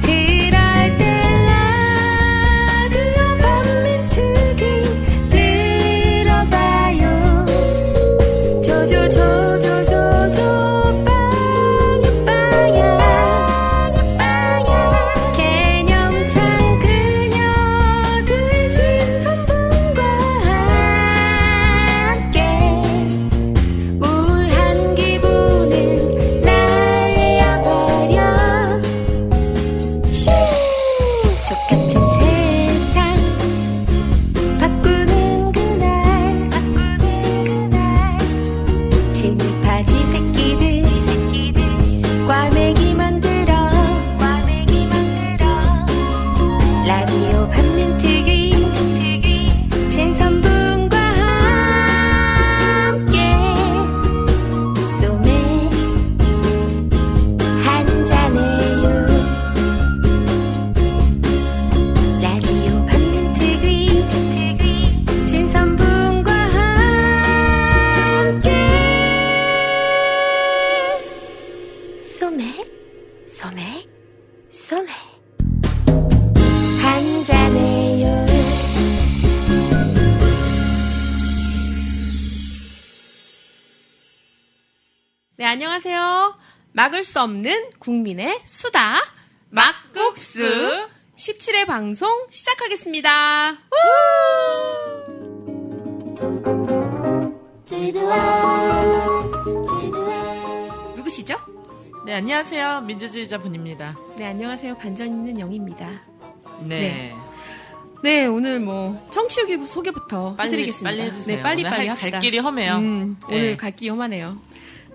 그럴 때 라디오 반민특위 들어봐요. 조조조조조조 빵야 개념찬 그녀들 진선분과 함께 우울한 기분을 날려버려. 슈 족같은 세상 바꾸는 그날 진입하지 새끼들 꽈배기 만들어 라디오 반민특위 진선분과 함께 소맥 한잔해요. 라디오 반민특위 진선분과 함께 소맥 소맥 소맥 한잔해요. 네, 안녕하세요. 막을 수 없는 국민의 수다 막국수 17회 방송 시작하겠습니다. 우! 누구시죠? 네, 안녕하세요. 민주주의자 분입니다. 네, 안녕하세요. 반전 있는 영입니다. 네. 네, 오늘 뭐 청취후기 소개부터 빨리, 해드리겠습니다. 빨리 해주세요. 네, 빨리 오늘 합시다. 갈 길이 험해요. 오늘 네. 갈 길이 험하네요.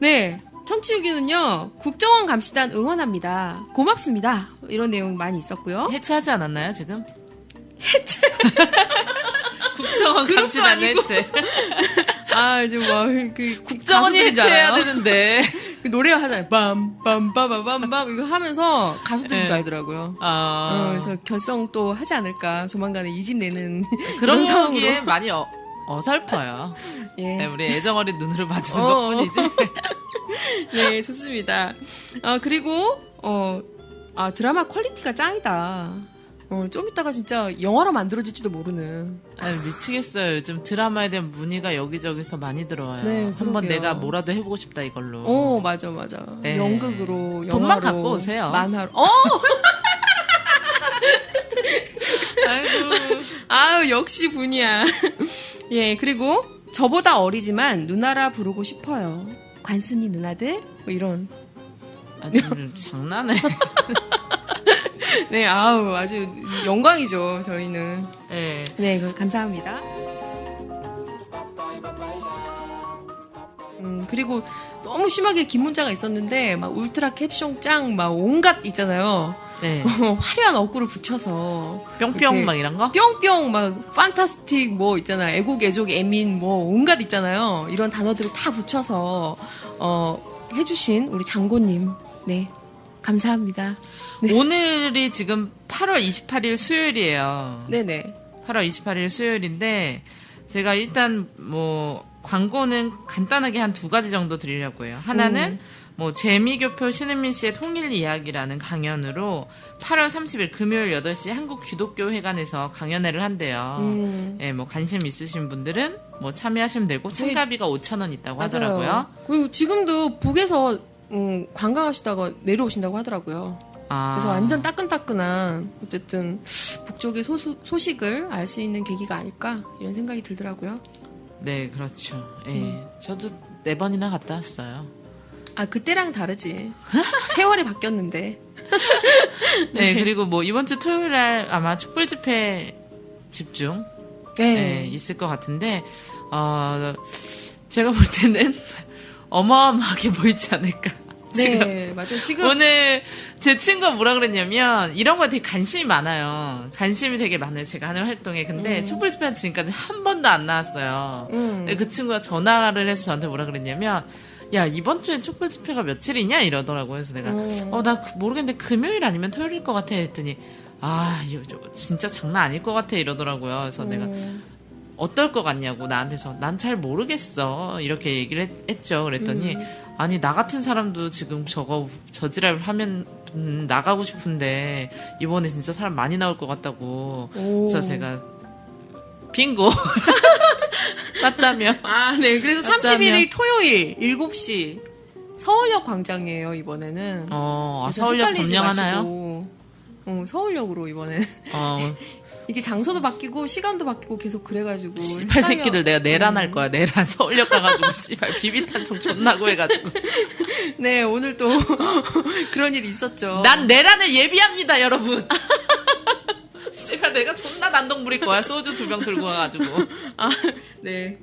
네, 청취후기는요. 국정원 감시단 응원합니다. 고맙습니다. 이런 내용 많이 있었고요. 해체하지 않았나요, 지금? 해체? 국정원 그런 거 감시단 아니고. 해체. 아, 이제 뭐, 그, 국정원이 가수들인 줄 해체해야 알아요? 되는데. 그 노래를 하잖아요. 빰빰빰빰빰빰 이거 하면서 가수들인 네. 줄 알더라고요. 그래서 결성 또 하지 않을까. 조만간에 2집 내는 그런 상황으로. 거기에 많이 어설퍼요. 예. 네, 우리 애정어린 눈으로 봐주는 어. 것뿐이지. 네, 좋습니다. 그리고 드라마 퀄리티가 짱이다. 좀 이따가 진짜 영화로 만들어질지도 모르는. 아유, 미치겠어요. 요즘 드라마에 대한 문의가 여기저기서 많이 들어와요. 네, 한번 그러게요. 내가 뭐라도 해보고 싶다, 이걸로. 맞아. 네. 연극으로, 영화로. 돈만 갖고 오세요. 만화로. 아이고. 아유, 역시 분이야. 예, 그리고 저보다 어리지만 누나라 부르고 싶어요. 관순이 누나들? 뭐 이런. 좀 장난해. 네, 아주 영광이죠, 저희는. 네. 네, 감사합니다. 그리고 너무 심하게 긴 문자가 있었는데, 막 울트라 캡숑 짱, 막 온갖 있잖아요. 네. 화려한 어구를 붙여서. 뿅뿅 이렇게 막 이런 거? 뿅뿅, 막, 판타스틱, 뭐 있잖아요. 애국, 애족, 애민, 뭐, 온갖 있잖아요. 이런 단어들을 다 붙여서, 해주신 우리 장고님. 네. 감사합니다. 네. 오늘이 지금 8월 28일 수요일이에요. 네네. 8월 28일 수요일인데, 제가 일단 뭐, 광고는 간단하게 한 두 가지 정도 드리려고 해요. 하나는, 뭐, 재미교표 신은민 씨의 통일 이야기라는 강연으로 8월 30일 금요일 8시 한국 기독교 회관에서 강연회를 한대요. 예, 뭐, 관심 있으신 분들은 뭐, 참여하시면 되고, 참가비가 5,000원 있다고 하더라고요. 맞아요. 그리고 지금도 북에서, 관광하시다가 내려오신다고 하더라고요. 그래서 완전 따끈따끈한, 어쨌든, 북쪽의 소식을 알 수 있는 계기가 아닐까, 이런 생각이 들더라고요. 네, 그렇죠. 예. 저도 4번이나 갔다 왔어요. 그때랑 다르지. 세월이 바뀌었는데. 네, 그리고 뭐 이번 주 토요일 날 아마 촛불 집회 집중 네. 있을 것 같은데 제가 볼 때는 어마어마하게 보이지 않을까. 네, 맞아요. 지금 오늘 제 친구가 뭐라 그랬냐면 이런 거에 되게 관심이 많아요. 관심이 되게 많아요. 제가 하는 활동에. 근데 촛불 집회는 지금까지 한 번도 안 나왔어요. 그 친구가 전화를 해서 저한테 뭐라 그랬냐면 야, 이번 주에 촛불 집회가 며칠이냐? 이러더라고요. 그래서 내가, 나 모르겠는데 금요일 아니면 토요일일 것 같아. 했더니, 이거 진짜 장난 아닐 것 같아. 이러더라고요. 그래서 내가, 어떨 것 같냐고, 나한테서. 난 잘 모르겠어. 이렇게 얘기를 했죠. 그랬더니, 아니, 나 같은 사람도 지금 저지랄 하면 나가고 싶은데 이번에 진짜 사람 많이 나올 것 같다고. 그래서 제가 빙고 맞다며. 아, 네. 그래서 31일 토요일 7시 서울역 광장이에요, 이번에는. 서울역 점령하나요? 서울역으로 이번에. 이게 장소도 바뀌고 시간도 바뀌고 계속 그래가지고. 씨발 새끼들 내가 내란 할 거야. 내란 서울역 가가지고 씨발 비비탄총 존나 구해가지고. 네, 오늘 또 그런 일이 있었죠. 난 내란을 예비합니다, 여러분. 씨발 내가 존나 난동 부릴 거야. 소주 2병 들고 와가지고. 네.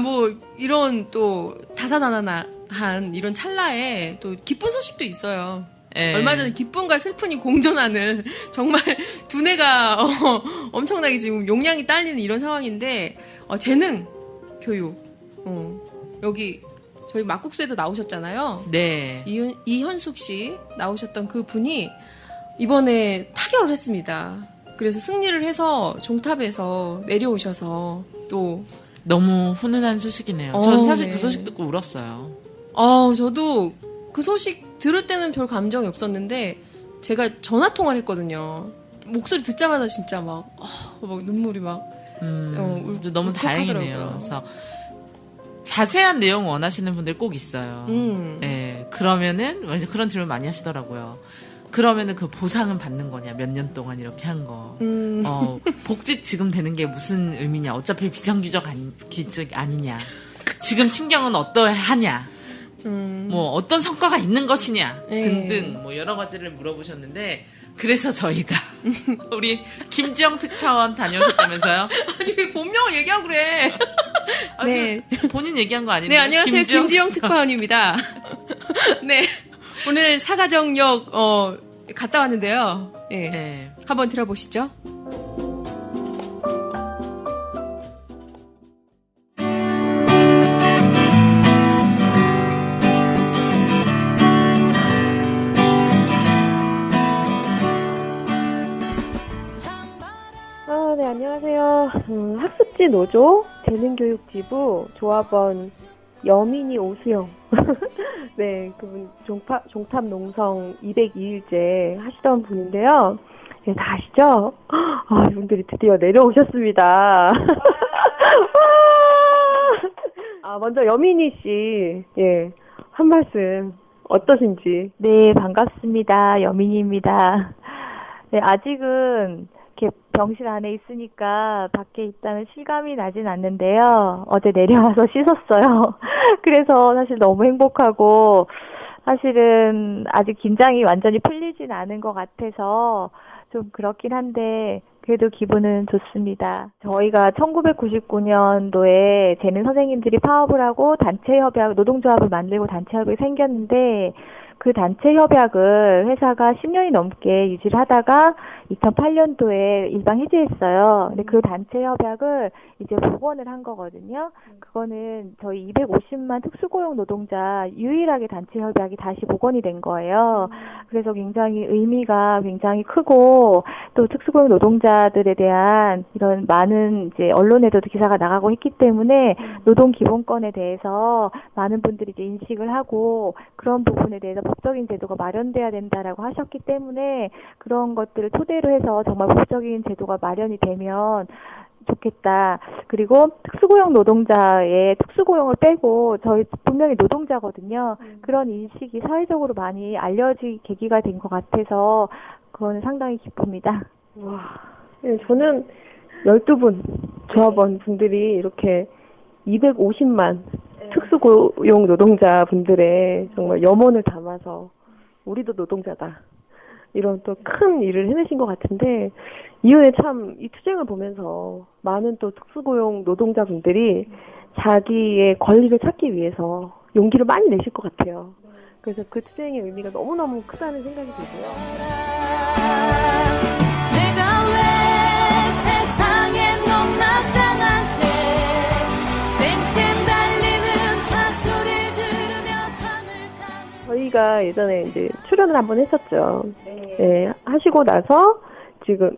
뭐 이런 또 다사다난한 이런 찰나에 또 기쁜 소식도 있어요. 얼마 전에 기쁨과 슬픔이 공존하는 정말 두뇌가 엄청나게 지금 용량이 딸리는 이런 상황인데 재능 교육 여기 저희 막국수에도 나오셨잖아요. 네. 이현숙 씨 나오셨던 그 분이 이번에 타결을 했습니다. 그래서 승리를 해서 종탑에서 내려오셔서 또 너무 훈훈한 소식이네요. 전 사실 그 소식 듣고 울었어요. 저도 그 소식 들을 때는 별 감정이 없었는데 제가 전화 통화를 했거든요. 목소리 듣자마자 진짜 막 눈물이 막 너무 다행이네요. 그래서 자세한 내용 원하시는 분들 꼭 있어요. 네, 그러면은 그런 질문 많이 하시더라고요. 그러면은 그 보상은 받는 거냐? 몇 년 동안 이렇게 한 거. 복직 지금 되는 게 무슨 의미냐? 어차피 비정규직 아니냐? 지금 신경은 어떠하냐? 뭐 어떤 성과가 있는 것이냐? 등등 뭐 여러 가지를 물어보셨는데 그래서 저희가 우리 김지영 특파원 다녀오셨다면서요? 아니 왜 본명을 얘기하고 그래? 네, 본인 얘기한 거 아닌데. 네, 안녕하세요. 김지영 특파원입니다. 네. 오늘 사가정역 갔다 왔는데요. 네. 한번 들어보시죠. 네, 안녕하세요. 학습지 노조 재능교육지부 조합원 여민이 오수영. 네, 그분 종탑 농성 202일째 하시던 분인데요. 네, 다 아시죠? 이분들이 드디어 내려오셨습니다. 먼저 여민이 씨, 한 말씀 어떠신지. 네, 반갑습니다. 여민입니다. 네, 아직은 이렇게 병실 안에 있으니까 밖에 있다는 실감이 나진 않는데요. 어제 내려와서 씻었어요. 그래서 사실 너무 행복하고 사실은 아직 긴장이 완전히 풀리진 않은 것 같아서 좀 그렇긴 한데 그래도 기분은 좋습니다. 저희가 1999년도에 재능 선생님들이 파업을 하고 단체 협약, 노동조합을 만들고 단체 협약이 생겼는데 그 단체 협약을 회사가 10년이 넘게 유지를 하다가 2008년도에 일방 해지했어요. 근데 그 단체 협약을 이제 복원을 한 거거든요. 그거는 저희 250만 특수고용 노동자 유일하게 단체 협약이 다시 복원이 된 거예요. 그래서 굉장히 의미가 굉장히 크고 또 특수고용 노동자들에 대한 이런 많은 이제 언론에도 기사가 나가고 했기 때문에 노동 기본권에 대해서 많은 분들이 이제 인식을 하고 그런 부분에 대해서 법적인 제도가 마련돼야 된다라고 하셨기 때문에 그런 것들을 토대로 해서 정말 법적인 제도가 마련이 되면 좋겠다. 그리고 특수고용 노동자의 특수고용을 빼고 저희 분명히 노동자거든요. 그런 인식이 사회적으로 많이 알려질 계기가 된 것 같아서 그거는 상당히 기쁩니다. 와, 저는 12분 조합원 분들이 이렇게 250만 특수고용 노동자 분들의 정말 염원을 담아서 우리도 노동자다. 이런 또 큰 일을 해내신 것 같은데 이후에 참 이 투쟁을 보면서 많은 또 특수고용 노동자분들이 자기의 권리를 찾기 위해서 용기를 많이 내실 것 같아요. 그래서 그 투쟁의 의미가 너무너무 크다는 생각이 들고요. 내가 왜 세상에 못마땅한 채 쌩쌩 달리는 차소리를 들으며 잠을 자는 저희가 예전에 이제 출연을 한번 했었죠. 네, 하시고 나서 지금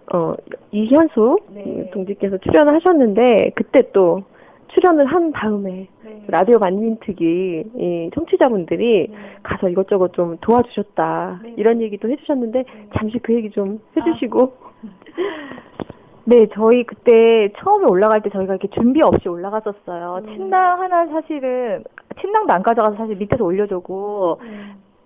이현수 동지께서 출연을 하셨는데 그때 또 출연을 한 다음에 라디오 만민특위 이 청취자분들이 가서 이것저것 좀 도와주셨다. 이런 얘기도 해주셨는데 잠시 그 얘기 좀 해주시고. 네, 저희 그때 처음에 올라갈 때 저희가 이렇게 준비 없이 올라갔었어요. 침낭 하나 사실은, 침낭도 안 가져가서 사실 밑에서 올려주고,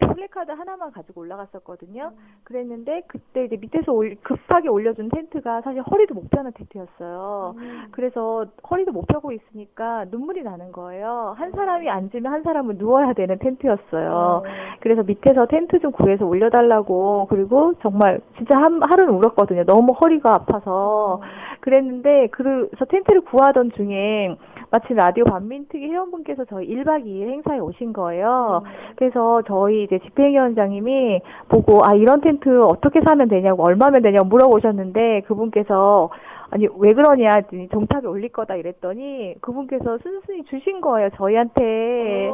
플래카드 하나만 가지고 올라갔었거든요. 그랬는데 그때 이제 밑에서 급하게 올려준 텐트가 사실 허리도 못 펴는 텐트였어요. 그래서 허리도 못 펴고 있으니까 눈물이 나는 거예요. 한 사람이 앉으면 한 사람은 누워야 되는 텐트였어요. 그래서 밑에서 텐트 좀 구해서 올려달라고, 그리고 정말 진짜 하루는 울었거든요. 너무 허리가 아파서. 그랬는데 그래서 텐트를 구하던 중에 마침 라디오 반민특위 회원분께서 저희 1박 2일 행사에 오신 거예요. 그래서 저희 이제 집행위원장님이 보고, 이런 텐트 어떻게 사면 되냐고, 얼마면 되냐고 물어보셨는데, 그분께서, 아니, 왜 그러냐, 했더니, 종탑에 올릴 거다 이랬더니, 그분께서 순순히 주신 거예요, 저희한테.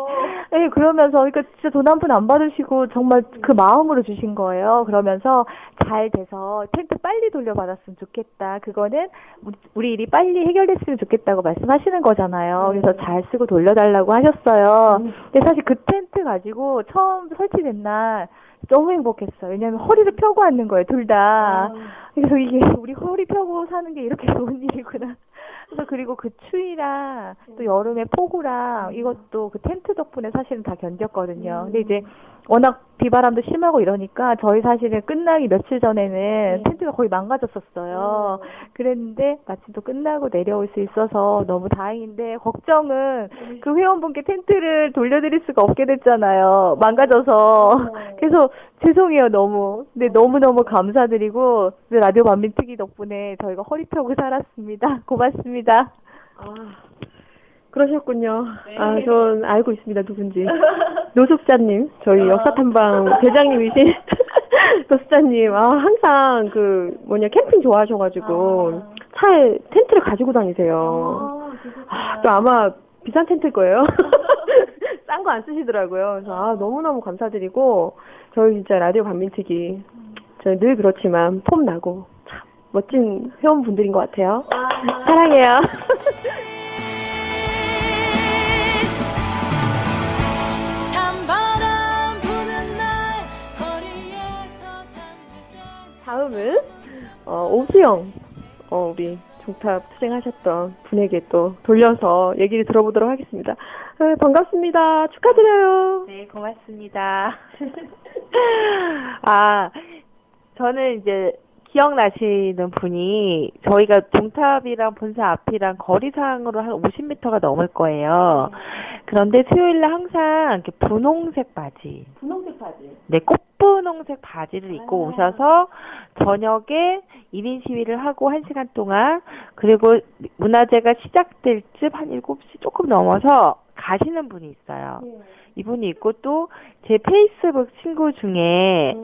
네, 그러면서, 그러니까 진짜 돈 한 푼 안 받으시고, 정말 그 마음으로 주신 거예요. 그러면서, 잘 돼서 텐트 빨리 돌려받았으면 좋겠다. 그거는, 우리 일이 빨리 해결됐으면 좋겠다고 말씀하시는 거잖아요. 그래서 잘 쓰고 돌려달라고 하셨어요. 근데 사실 그 텐트 가지고 처음 설치된 날, 너무 행복했어요. 왜냐면 허리를 펴고 앉는 거예요, 둘 다. 그래서 이게 우리 허리 펴고 사는 게 이렇게 좋은 일이구나. 그래서 그리고 그 추위랑 또 여름에 폭우랑 이것도 그 텐트 덕분에 사실은 다 견뎠거든요. 근데 이제 워낙 비바람도 심하고 이러니까 저희 사실은 끝나기 며칠 전에는 텐트가 거의 망가졌었어요. 그랬는데 마침 또 끝나고 내려올 수 있어서 너무 다행인데, 걱정은 그 회원분께 텐트를 돌려드릴 수가 없게 됐잖아요. 망가져서. 그래서 죄송해요, 너무. 근데 너무너무 감사드리고, 라디오 반민특위 덕분에 저희가 허리 펴고 살았습니다. 고맙습니다. 그러셨군요. 전 알고 있습니다, 누군지. 노숙자님, 저희 역사탐방 대장님이신 노숙자님, 항상 캠핑 좋아하셔가지고, 차에 텐트를 가지고 다니세요. 또 아마 비싼 텐트일 거예요. 싼 거 안 쓰시더라고요. 그래서 너무너무 감사드리고, 저희 진짜 라디오 반민특위, 저희 늘 그렇지만 폼 나고, 참 멋진 회원분들인 것 같아요. 사랑해요. 다음은 오수영 우리 종탑 투쟁하셨던 분에게 또 돌려서 얘기를 들어보도록 하겠습니다. 반갑습니다. 축하드려요. 네, 고맙습니다. 저는 이제 기억나시는 분이, 저희가 종탑이랑 본사 앞이랑 거리상으로 한 50m가 넘을 거예요. 그런데 수요일날 항상 이렇게 분홍색 바지. 네, 꽃분홍색 바지를 입고 오셔서 저녁에 1인 시위를 하고 1시간 동안, 그리고 문화제가 시작될 쯤 한 7시 조금 넘어서 가시는 분이 있어요. 이분이 있고, 또 제 페이스북 친구 중에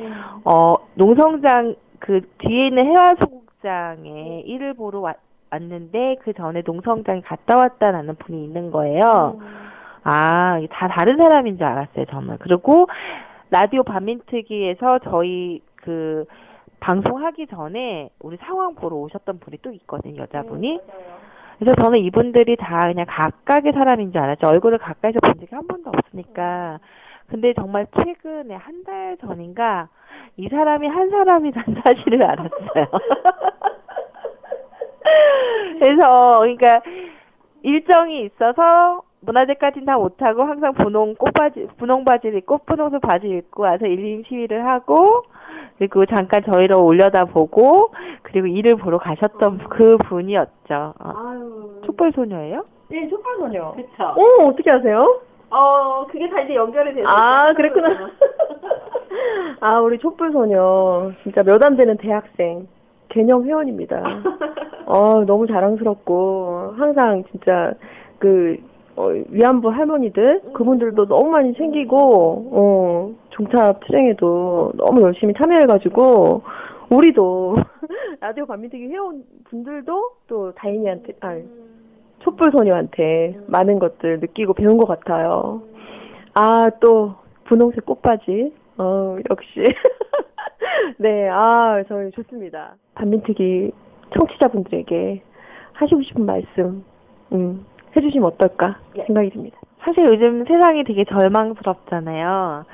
농성장 그 뒤에 있는 해화소극장에 일을 보러 왔는데 그 전에 농성장에 갔다 왔다는 분이 있는 거예요. 다 다른 사람인 줄 알았어요, 정말. 그리고 라디오 반민특위에서 저희 그 방송하기 전에 우리 상황 보러 오셨던 분이 또 있거든요, 여자분이. 그래서 저는 이분들이 다 그냥 각각의 사람인 줄 알았죠. 얼굴을 가까이서 본 적이 한 번도 없으니까. 근데 정말 최근에 한 달 전인가 이 사람이 한 사람이라는 사실을 알았어요. 그래서 그러니까 일정이 있어서 문화제까지는 다 못하고 항상 분홍 바지를 입고 분홍색 바지 입고 와서 1인 시위를 하고, 그리고 잠깐 저희를 올려다보고, 그리고 일을 보러 가셨던 그 분이었죠. 촛불소녀예요? 네, 촛불소녀. 그쵸. 어떻게 아세요? 그게 다 이제 연결이 돼서. 그랬구나. 우리 촛불소녀. 진짜 몇 안 되는 대학생. 개념 회원입니다. 너무 자랑스럽고, 항상 진짜, 위안부 할머니들, 그분들도 너무 많이 챙기고, 종탑 투쟁에도 너무 열심히 참여해가지고, 우리도, 라디오 반민특위 회원분들도 또 다인이한테, 촛불소녀한테 많은 것들 느끼고 배운 것 같아요. 또, 분홍색 꽃바지. 역시. 네, 저희 좋습니다. 반민특위 청취자분들에게 하시고 싶은 말씀, 해주시면 어떨까 생각이 듭니다. 사실 요즘 세상이 되게 절망스럽잖아요.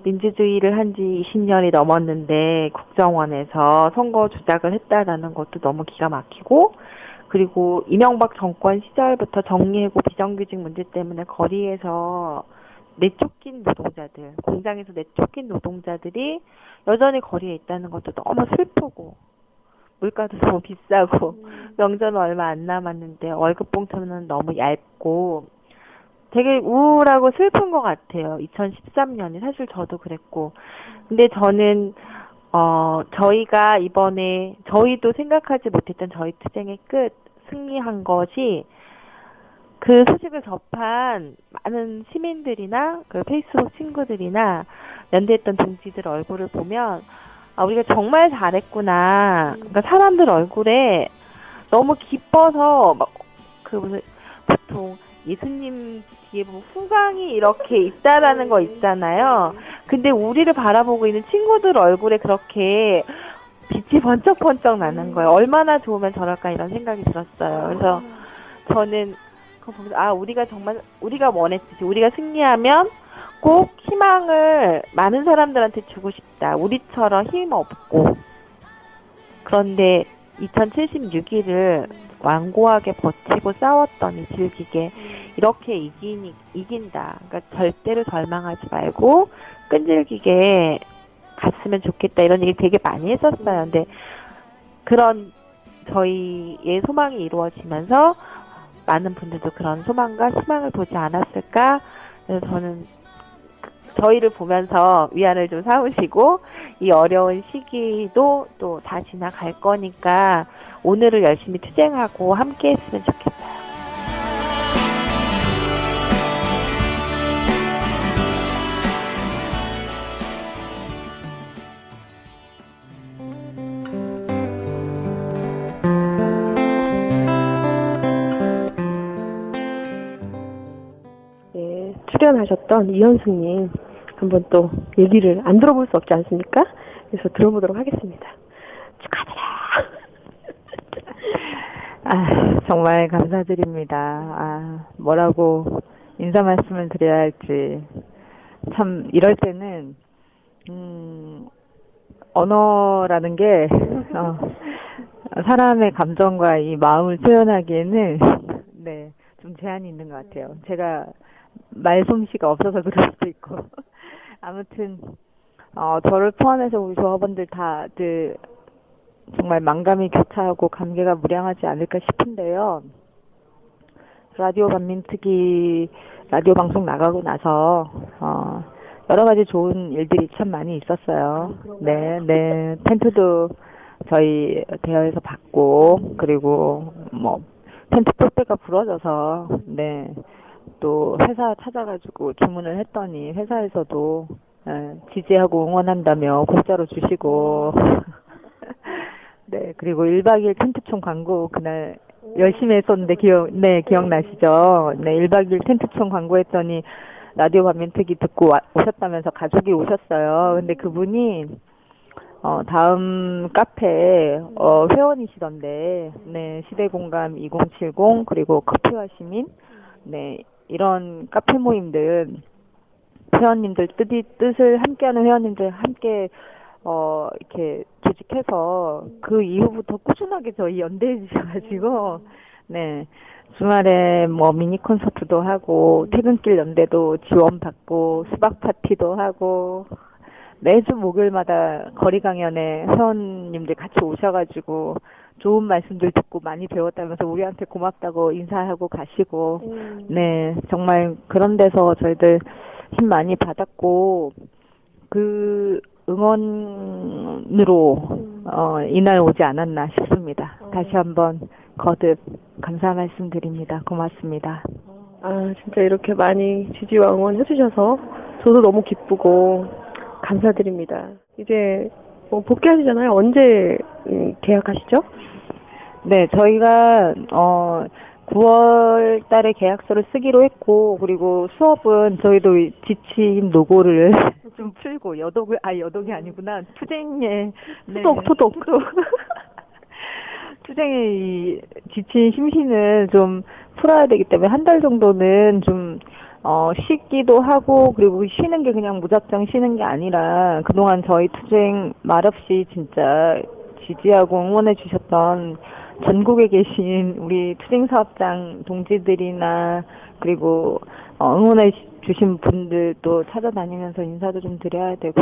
민주주의를 한 지 20년이 넘었는데 국정원에서 선거 조작을 했다라는 것도 너무 기가 막히고, 그리고 이명박 정권 시절부터 정리해고 비정규직 문제 때문에 거리에서 내쫓긴 노동자들, 공장에서 내쫓긴 노동자들이 여전히 거리에 있다는 것도 너무 슬프고, 물가도 너무 비싸고, 명절은 얼마 안 남았는데 월급 봉투는 너무 얇고, 되게 우울하고 슬픈 것 같아요. 2013년에. 사실 저도 그랬고. 근데 저는, 저희가 이번에, 저희도 생각하지 못했던 저희 투쟁의 끝, 승리한 것이, 그 소식을 접한 많은 시민들이나, 그 페이스북 친구들이나, 연대했던 동지들 얼굴을 보면, 아, 우리가 정말 잘했구나. 그러니까 사람들 얼굴에 너무 기뻐서, 막, 보통, 예수님 뒤에 보면 후광이 이렇게 있다라는 거 있잖아요. 근데 우리를 바라보고 있는 친구들 얼굴에 그렇게 빛이 번쩍번쩍 나는 거예요. 얼마나 좋으면 저럴까 이런 생각이 들었어요. 그래서 저는 그거 보면서, 아, 우리가 정말, 우리가 원했듯이, 우리가 승리하면 꼭 희망을 많은 사람들한테 주고 싶다. 우리처럼 힘 없고. 그런데 2076일을 완고하게 버티고 싸웠더니 질기게 이렇게 이긴다. 그러니까 절대로 절망하지 말고 끈질기게 갔으면 좋겠다. 이런 얘기 되게 많이 했었어요. 근데 그런 저희의 소망이 이루어지면서 많은 분들도 그런 소망과 희망을 보지 않았을까? 그래서 저는 저희를 보면서 위안을 좀 삼으시고, 이 어려운 시기도 또 다 지나갈 거니까 오늘을 열심히 투쟁하고 함께 했으면 좋겠어요. 네, 출연하셨던 이현숙님 한번 또 얘기를 안 들어볼 수 없지 않습니까? 그래서 들어보도록 하겠습니다. 축하드려요. 아, 정말 감사드립니다. 아, 뭐라고 인사 말씀을 드려야 할지. 참, 이럴 때는, 언어라는 게, 사람의 감정과 이 마음을 표현하기에는, 네, 좀 제한이 있는 것 같아요. 제가 말솜씨가 없어서 그럴 수도 있고. 아무튼, 저를 포함해서 우리 조합원들 다들 정말 만감이 교차하고 감개가 무량하지 않을까 싶은데요. 라디오 반민특위 라디오 방송 나가고 나서 여러 가지 좋은 일들이 참 많이 있었어요. 네, 네. 텐트도 저희 대여에서 받고, 그리고 뭐 텐트 폴대가 부러져서 네. 또 회사 찾아가지고 주문을 했더니 회사에서도 지지하고 응원한다며 공짜로 주시고 네, 그리고 1박 2일 텐트촌 광고 그날 열심히 했었는데 기억나시죠? 네, 1박 2일 텐트촌 광고했더니 라디오 반민특위 듣고 오셨다면서 가족이 오셨어요. 근데 그분이 다음 카페 회원이시던데, 네, 시대공감 2070 그리고 커피와 시민, 네, 이런 카페 모임들 회원님들 뜻을 함께하는 회원님들 함께 이렇게 조직해서 그 이후부터 꾸준하게 저희 연대해 주셔가지고 네, 주말에 뭐 미니 콘서트도 하고 퇴근길 연대도 지원받고 수박 파티도 하고 매주 목요일마다 거리 강연에 회원님들 같이 오셔가지고 좋은 말씀들 듣고 많이 배웠다면서 우리한테 고맙다고 인사하고 가시고 네, 정말 그런 데서 저희들 힘 많이 받았고 그 응원으로 이날 오지 않았나 싶습니다. 다시 한번 거듭 감사 말씀드립니다. 고맙습니다. 아, 진짜 이렇게 많이 지지와 응원해 주셔서 저도 너무 기쁘고 감사드립니다. 이제 복귀하시잖아요. 언제 계약하시죠? 네, 저희가 9월 달에 계약서를 쓰기로 했고, 그리고 수업은 저희도 지침 노고를 좀 풀고, 여독이 아니구나. 투쟁의, 토독. 투쟁의 이 지친 심신을 좀 풀어야 되기 때문에 한 달 정도는 좀 쉬기도 하고, 그리고 쉬는 게 그냥 무작정 쉬는 게 아니라, 그동안 저희 투쟁 말없이 진짜 지지하고 응원해 주셨던 전국에 계신 우리 투쟁 사업장 동지들이나, 그리고, 응원해 주신 분들도 찾아다니면서 인사도 좀 드려야 되고,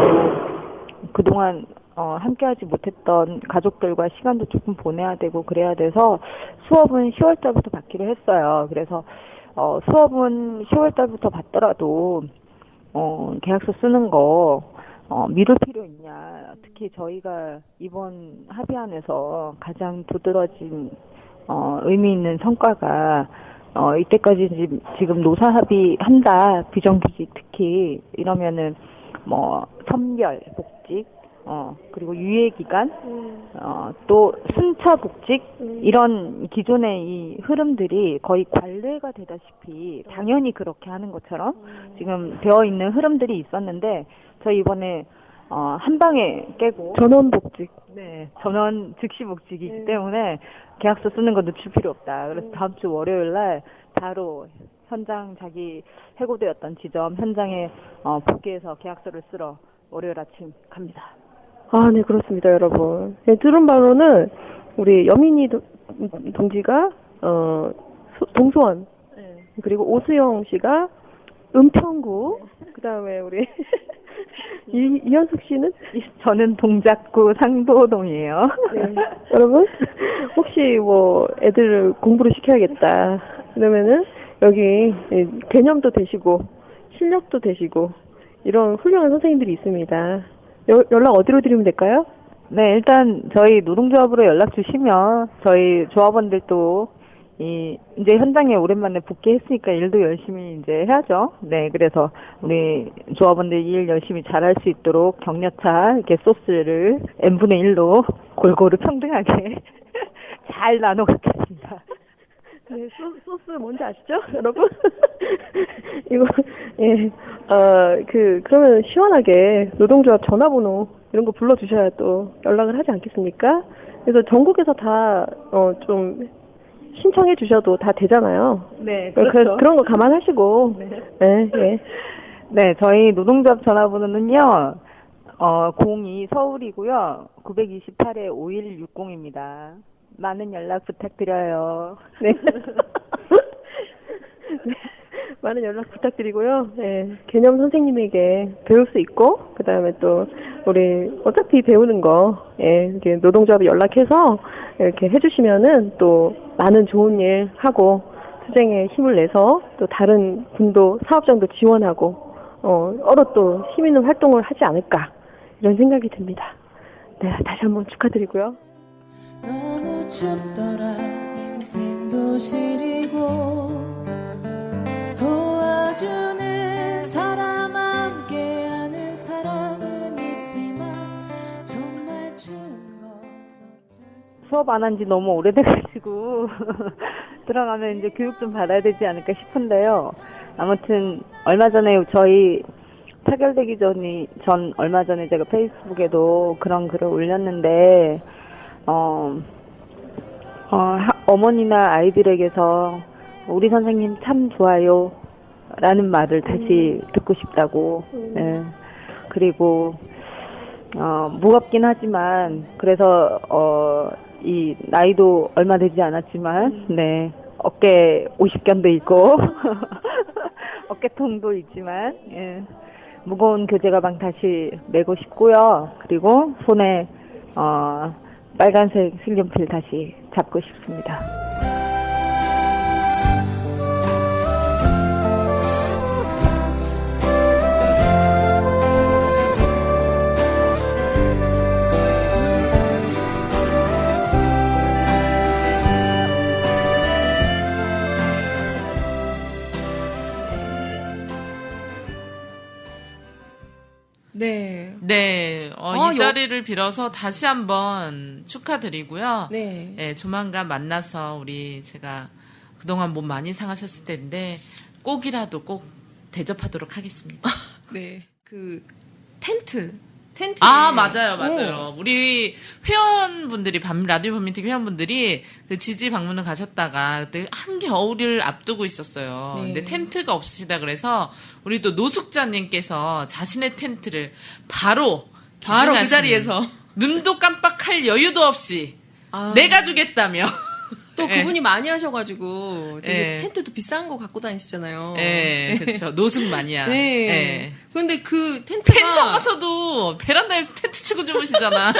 그동안, 함께하지 못했던 가족들과 시간도 조금 보내야 되고, 그래야 돼서 수업은 10월 달부터 받기로 했어요. 그래서, 수업은 10월 달부터 받더라도, 계약서 쓰는 거, 미룰 필요 있냐. 특히 저희가 이번 합의안에서 가장 두드러진, 의미 있는 성과가, 이때까지 지금 노사 합의한다. 비정규직 특히, 이러면은, 선별, 복직, 그리고 유예기간, 또 순차 복직, 이런 기존의 이 흐름들이 거의 관례가 되다시피 당연히 그렇게 하는 것처럼 지금 되어 있는 흐름들이 있었는데, 저희 이번에, 한 방에 깨고. 전원 복직. 네, 전원 즉시 복직이기 때문에 계약서 쓰는 거 늦출 필요 없다. 그래서 다음 주 월요일 날 바로 현장 자기 해고되었던 지점 현장에 복귀해서 계약서를 쓰러 월요일 아침 갑니다. 아, 네, 그렇습니다, 여러분. 네, 들은 바로는 우리 여민이 동지가 동소원, 그리고 오수영 씨가 은평구, 그다음에 우리 이현숙 씨는 저는 동작구 상도동이에요. 네. 여러분 혹시 뭐 애들을 공부를 시켜야겠다 그러면은 여기 개념도 되시고 실력도 되시고 이런 훌륭한 선생님들이 있습니다. 연락 어디로 드리면 될까요? 네, 일단 저희 노동조합으로 연락 주시면 저희 조합원들도 이제 현장에 오랜만에 복귀했으니까 일도 열심히 이제 해야죠. 네, 그래서 우리 조합원들 일 열심히 잘할 수 있도록 격려차 이렇게 소스를 n분의 1로 골고루 평등하게 잘 나눠 갖겠습니다. 네, 소스 뭔지 아시죠, 여러분? 이거 그러면 시원하게 노동조합 전화번호 이런 거 불러주셔야 또 연락을 하지 않겠습니까? 그래서 전국에서 다 좀 신청해 주셔도 다 되잖아요. 네, 그렇죠. 그런 거 감안하시고. 네. 네, 저희 노동조합 전화번호는요. 02 서울이고요. 928에 5160입니다. 많은 연락 부탁드려요. 네. 네. 많은 연락 부탁드리고요. 네. 개념 선생님에게 배울 수 있고, 그 다음에 또, 우리, 어차피 배우는 거, 이렇게 노동조합에 연락해서 이렇게 해주시면은 또 많은 좋은 일 하고, 투쟁에 힘을 내서 또 다른 분도, 사업장도 지원하고, 얼어 또 힘 있는 활동을 하지 않을까, 이런 생각이 듭니다. 네, 다시 한번 축하드리고요. 너무 춥더라 인생도 시리고 도와주는 사람 함께하는 사람은 있지만 정말 추운 건 어쩔 수 수업 안 한 지 너무 오래돼가지고 들어가면 이제 교육 좀 받아야 되지 않을까 싶은데요. 아무튼 얼마 전에 저희 타결되기 전 얼마 전에 제가 페이스북에도 그런 글을 올렸는데 어머니나 아이들에게서 우리 선생님 참 좋아요 라는 말을 다시 듣고 싶다고. 네. 그리고 무겁긴 하지만 그래서 이 나이도 얼마 되지 않았지만 네 어깨 50견도 있고 어깨통도 있지만 예. 무거운 교재 가방 다시 메고 싶고요. 그리고 손에 빨간색 색연필 다시 잡고 싶습니다. 네. 네, 이 자리를 빌어서 다시 한번 축하드리고요. 네. 네, 조만간 만나서 제가 그동안 몸 많이 상하셨을 텐데 꼭이라도 꼭 대접하도록 하겠습니다. 네. 그 텐트. 맞아요. 우리 회원분들이, 라디오 반민특위 회원분들이 그 지지 방문을 가셨다가 그때 한겨울을 앞두고 있었어요. 네. 근데 텐트가 없으시다 그래서 우리 또 노숙자님께서 자신의 텐트를 바로 그 기증하시는, 자리에서 눈도 깜빡할 여유도 없이 내가 주겠다며. 또 그분이 많이 하셔가지고 되게 예. 텐트도 비싼 거 갖고 다니시잖아요. 예, 그렇죠. 노숙 마니아. 네. 예. 근데 그 텐트가 펜션 가서도 베란다에서 텐트 치고 주무시잖아.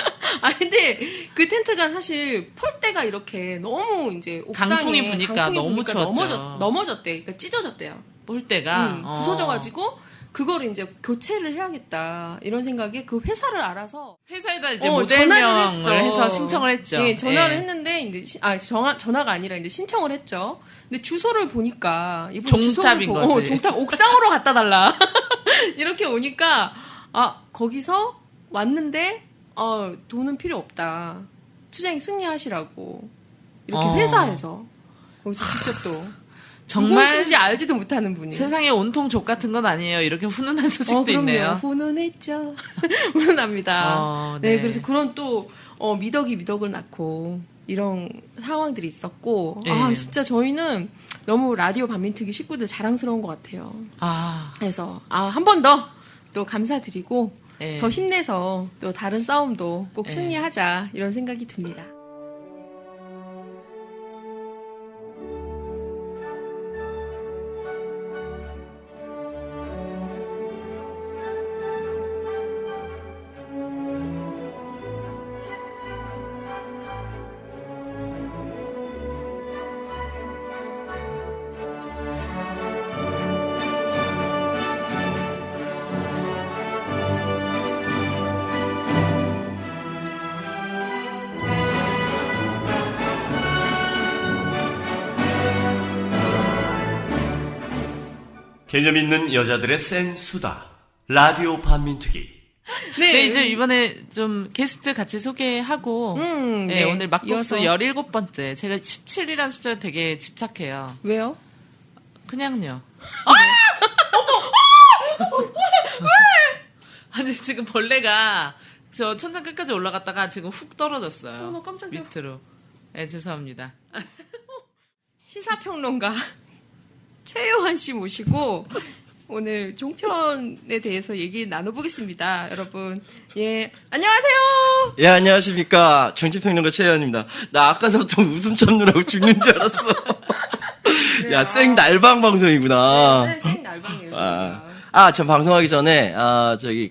근데 그 텐트가 사실 폴대가 이렇게 너무 이제 옥상에 강풍이 부니까 너무 추웠죠. 넘어졌대. 그러니까 찢어졌대요. 볼 때가 부서져가지고 그거를 이제 교체를 해야겠다 이런 생각에 그 회사를 알아서 회사에다 이제 전화를 모델명을 해서 신청을 했죠. 예, 전화를 했는데 이제 전화가 아니라 이제 신청을 했죠. 근데 주소를 보니까 이분 종탑인 주소를 거지. 종탑 옥상으로 갖다 달라. 이렇게 오니까 거기서 왔는데 돈은 필요 없다. 투자행 승리하시라고 이렇게 회사에서 거기서 직접 또 정말 누구신지 알지도 못하는 분이 세상에 온통 족 같은 건 아니에요. 이렇게 훈훈한 소식도 그럼요. 있네요. 훈훈했죠. 훈훈합니다. 네. 그래서 그런 또 미덕이 미덕을 낳고 이런 상황들이 있었고 네. 진짜 저희는 너무 라디오 반민특위 식구들 자랑스러운 것 같아요. 그래서 한 번 더 또 감사드리고 네. 더 힘내서 또 다른 싸움도 꼭 네. 승리하자 이런 생각이 듭니다. 개념 있는 여자들의 센 수다. 라디오 반민특위. 네, 이제 이번에 좀 게스트 같이 소개하고, 네, 오늘 막국수 17번째. 제가 17이라는 숫자에 되게 집착해요. 왜요? 그냥요. 아니, 지금 벌레가 저 천장 끝까지 올라갔다가 지금 훅 떨어졌어요. 나 깜짝이야. 밑으로. 네, 죄송합니다. 시사평론가 최요한 씨 모시고 오늘 종편에 대해서 얘기 나눠보겠습니다. 여러분, 예, 안녕하세요. 예, 안녕하십니까. 정치평론가 최혜연입니다. 나 아까서부터 웃음 참느라고 죽는 줄 알았어. 야, 생 날방 방송이구나. 네, 생 날방이에요. 전 방송하기 전에,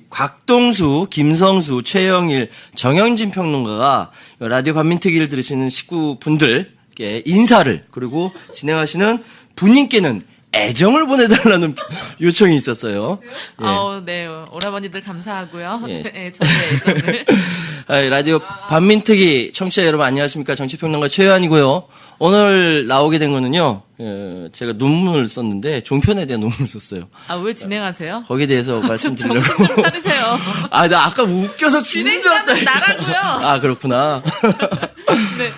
곽동수, 김성수, 최영일, 정영진 평론가가 라디오 반민특위를 들으시는 식구분들께 인사를, 그리고 진행하시는 분님께는 애정을 보내달라는 요청이 있었어요. 예. 네, 오라버니들 감사하고요. 예. 네, 저의 애정을. 라디오 반민특위 청취자 여러분 안녕하십니까. 정치평론가 최요한이고요. 오늘 나오게 된 거는요, 제가 논문을 썼는데 종편에 대한 논문을 썼어요. 왜 진행하세요? 거기에 대해서 말씀드리려고. 정신 좀 차리세요. 나 아까 웃겨서 죽는 줄 알았다. 진행자는 나라고요. 그렇구나. 네.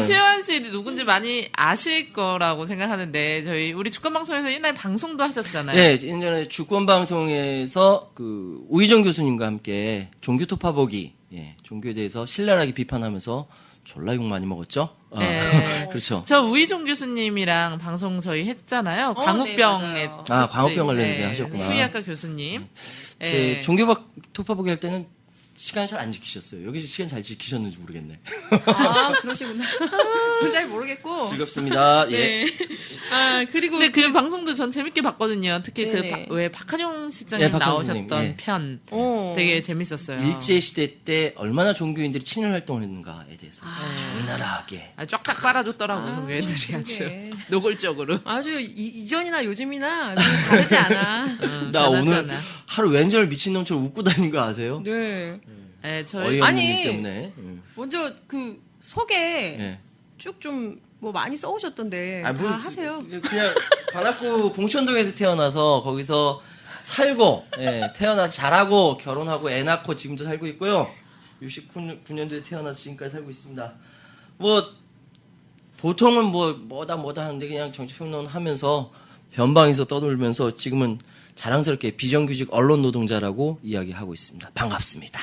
최요한 씨 누군지 많이 아실 거라고 생각하는데, 우리 주권방송에서 옛날에 방송도 하셨잖아요. 네, 예전에 주권방송에서 오희정 교수님과 함께 종교 토파보기, 종교에 대해서 신랄하게 비판하면서 졸라 욕 많이 먹었죠? 네. 그렇죠. 저 우희종 교수님이랑 방송 저희 했잖아요. 광우병에. 네, 광우병 관련된 하셨구나. 수의학과 교수님. 제 종교박 토파보기 할 때는 시간을 잘 안 지키셨어요. 여기서 시간 잘 지키셨는지 모르겠네. 그러시구나. 잘 모르겠고. 즐겁습니다. 네. 예. 그리고. 근데 그 방송도 전 재밌게 봤거든요. 특히 네네. 왜 박한용 실장님 나오셨던 네. 편. 되게 재밌었어요. 일제시대 때 얼마나 종교인들이 친일 활동을 했는가에 대해서 적나라하게. 쫙쫙 빨아줬더라고요. 종교인들이 아주. 노골적으로. 아주 이전이나 요즘이나 아주 다르지 않아. 나 오늘 하루 왼절 미친놈처럼 웃고 다닌 거 아세요? 네. 네, 어이없는 일 때문에. 먼저 소개 쭉 좀 많이 써오셨던데 다 하세요. 그냥 관악구 봉천동에서 태어나서 거기서 살고 태어나서 잘하고 결혼하고 애 낳고 지금도 살고 있고요. 69년도에 태어나서 지금까지 살고 있습니다. 보통은 뭐다 하는데 그냥 정치평론 하면서 변방에서 떠돌면서 지금은 자랑스럽게 비정규직 언론 노동자라고 이야기하고 있습니다. 반갑습니다.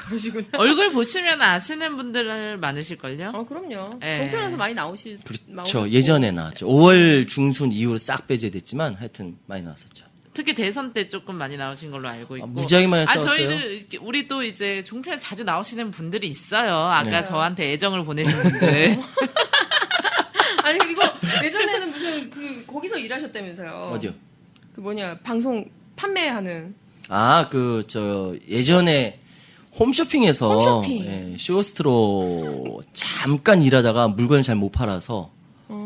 그러시구나. 얼굴 보시면 아시는 분들 많으실걸요? 그럼요. 예. 종편에서 많이 나오시. 그렇죠. 예전에 나왔죠. 5월 중순 이후로 싹 배제됐지만 하여튼 많이 나왔었죠. 특히 대선 때 조금 많이 나오신 걸로 알고 있고. 무지하게 많이 싸웠어요. 저희는 우리 또 이제 종편에 자주 나오시는 분들이 있어요. 아까 네. 저한테 애정을 보내신 분들. 아니 그리고 예전에는 무슨 거기서 일하셨다면서요. 어디요? 방송 판매하는. 예전에 홈쇼핑에서 홈쇼핑. 예, 쇼호스트로 잠깐 일하다가 물건을 잘 못 팔아서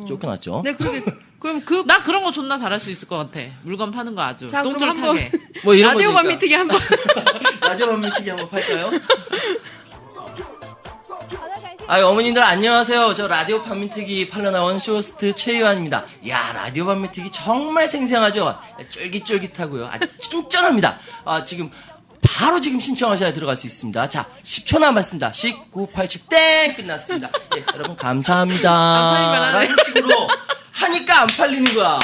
쫓겨났죠. 네, 그럼 나 그런 거 존나 잘할 수 있을 것 같아. 물건 파는 거 아주. 자, 그럼 똥줄타게. 뭐 이런 라디오 거니까. 밤미트기 한번. 라디오 밤미트기 한번 팔까요? 어머님들 안녕하세요. 저 라디오 밤미트기 팔러 나온 쇼호스트 최유한입니다. 야, 라디오 밤미트기 정말 생생하죠? 쫄깃쫄깃하고요. 아주 쫀쫀합니다. 바로 지금 신청하셔야 들어갈 수 있습니다. 자, 10초 남았습니다. 19, 8, 7, 땡! 끝났습니다. 예, 여러분, 감사합니다. 안 팔리면 안 해. 라는 식으로 하니까 안 팔리는 거야.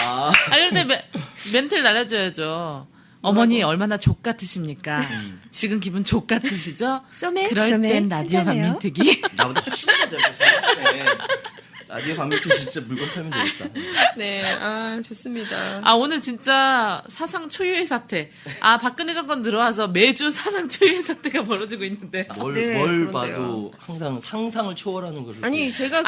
그런데 멘트를 날려줘야죠. 어머니 얼마나 족 같으십니까? 지금 기분 족 같으시죠? 그럴 땐 라디오 밤민트기. 나보다 훨씬 더 잘하시네. 라디오 밤미트 진짜 물건 팔면 되겠다. 네, 좋습니다. 오늘 진짜 사상 초유의 사태. 박근혜 정권 들어와서 매주 사상 초유의 사태가 벌어지고 있는데. 뭘 봐도 항상 상상을 초월하는 거를. 아니, 제가.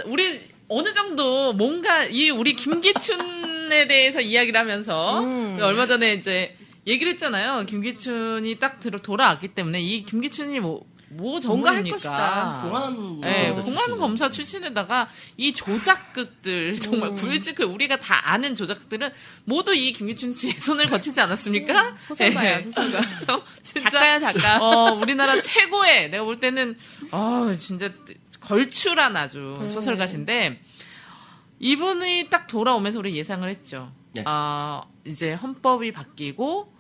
우리 어느 정도 뭔가 우리 김기춘에 대해서 이야기를 하면서 얼마 전에 이제 얘기를 했잖아요. 김기춘이 딱 돌아왔기 때문에 이 김기춘이 뭔가 할 것이다. 공안 검사 출신에다가 이 조작극들 정말 굵직굵 우리가 다 아는 조작극들은 모두 이 김기춘 씨의 손을 거치지 않았습니까? 소설가야, 소설가. 진짜 작가. 우리나라 최고의 내가 볼 때는 진짜 걸출한 아주 소설가신데 이분이 딱 돌아오면서 우리 예상을 했죠. 네. 이제 헌법이 바뀌고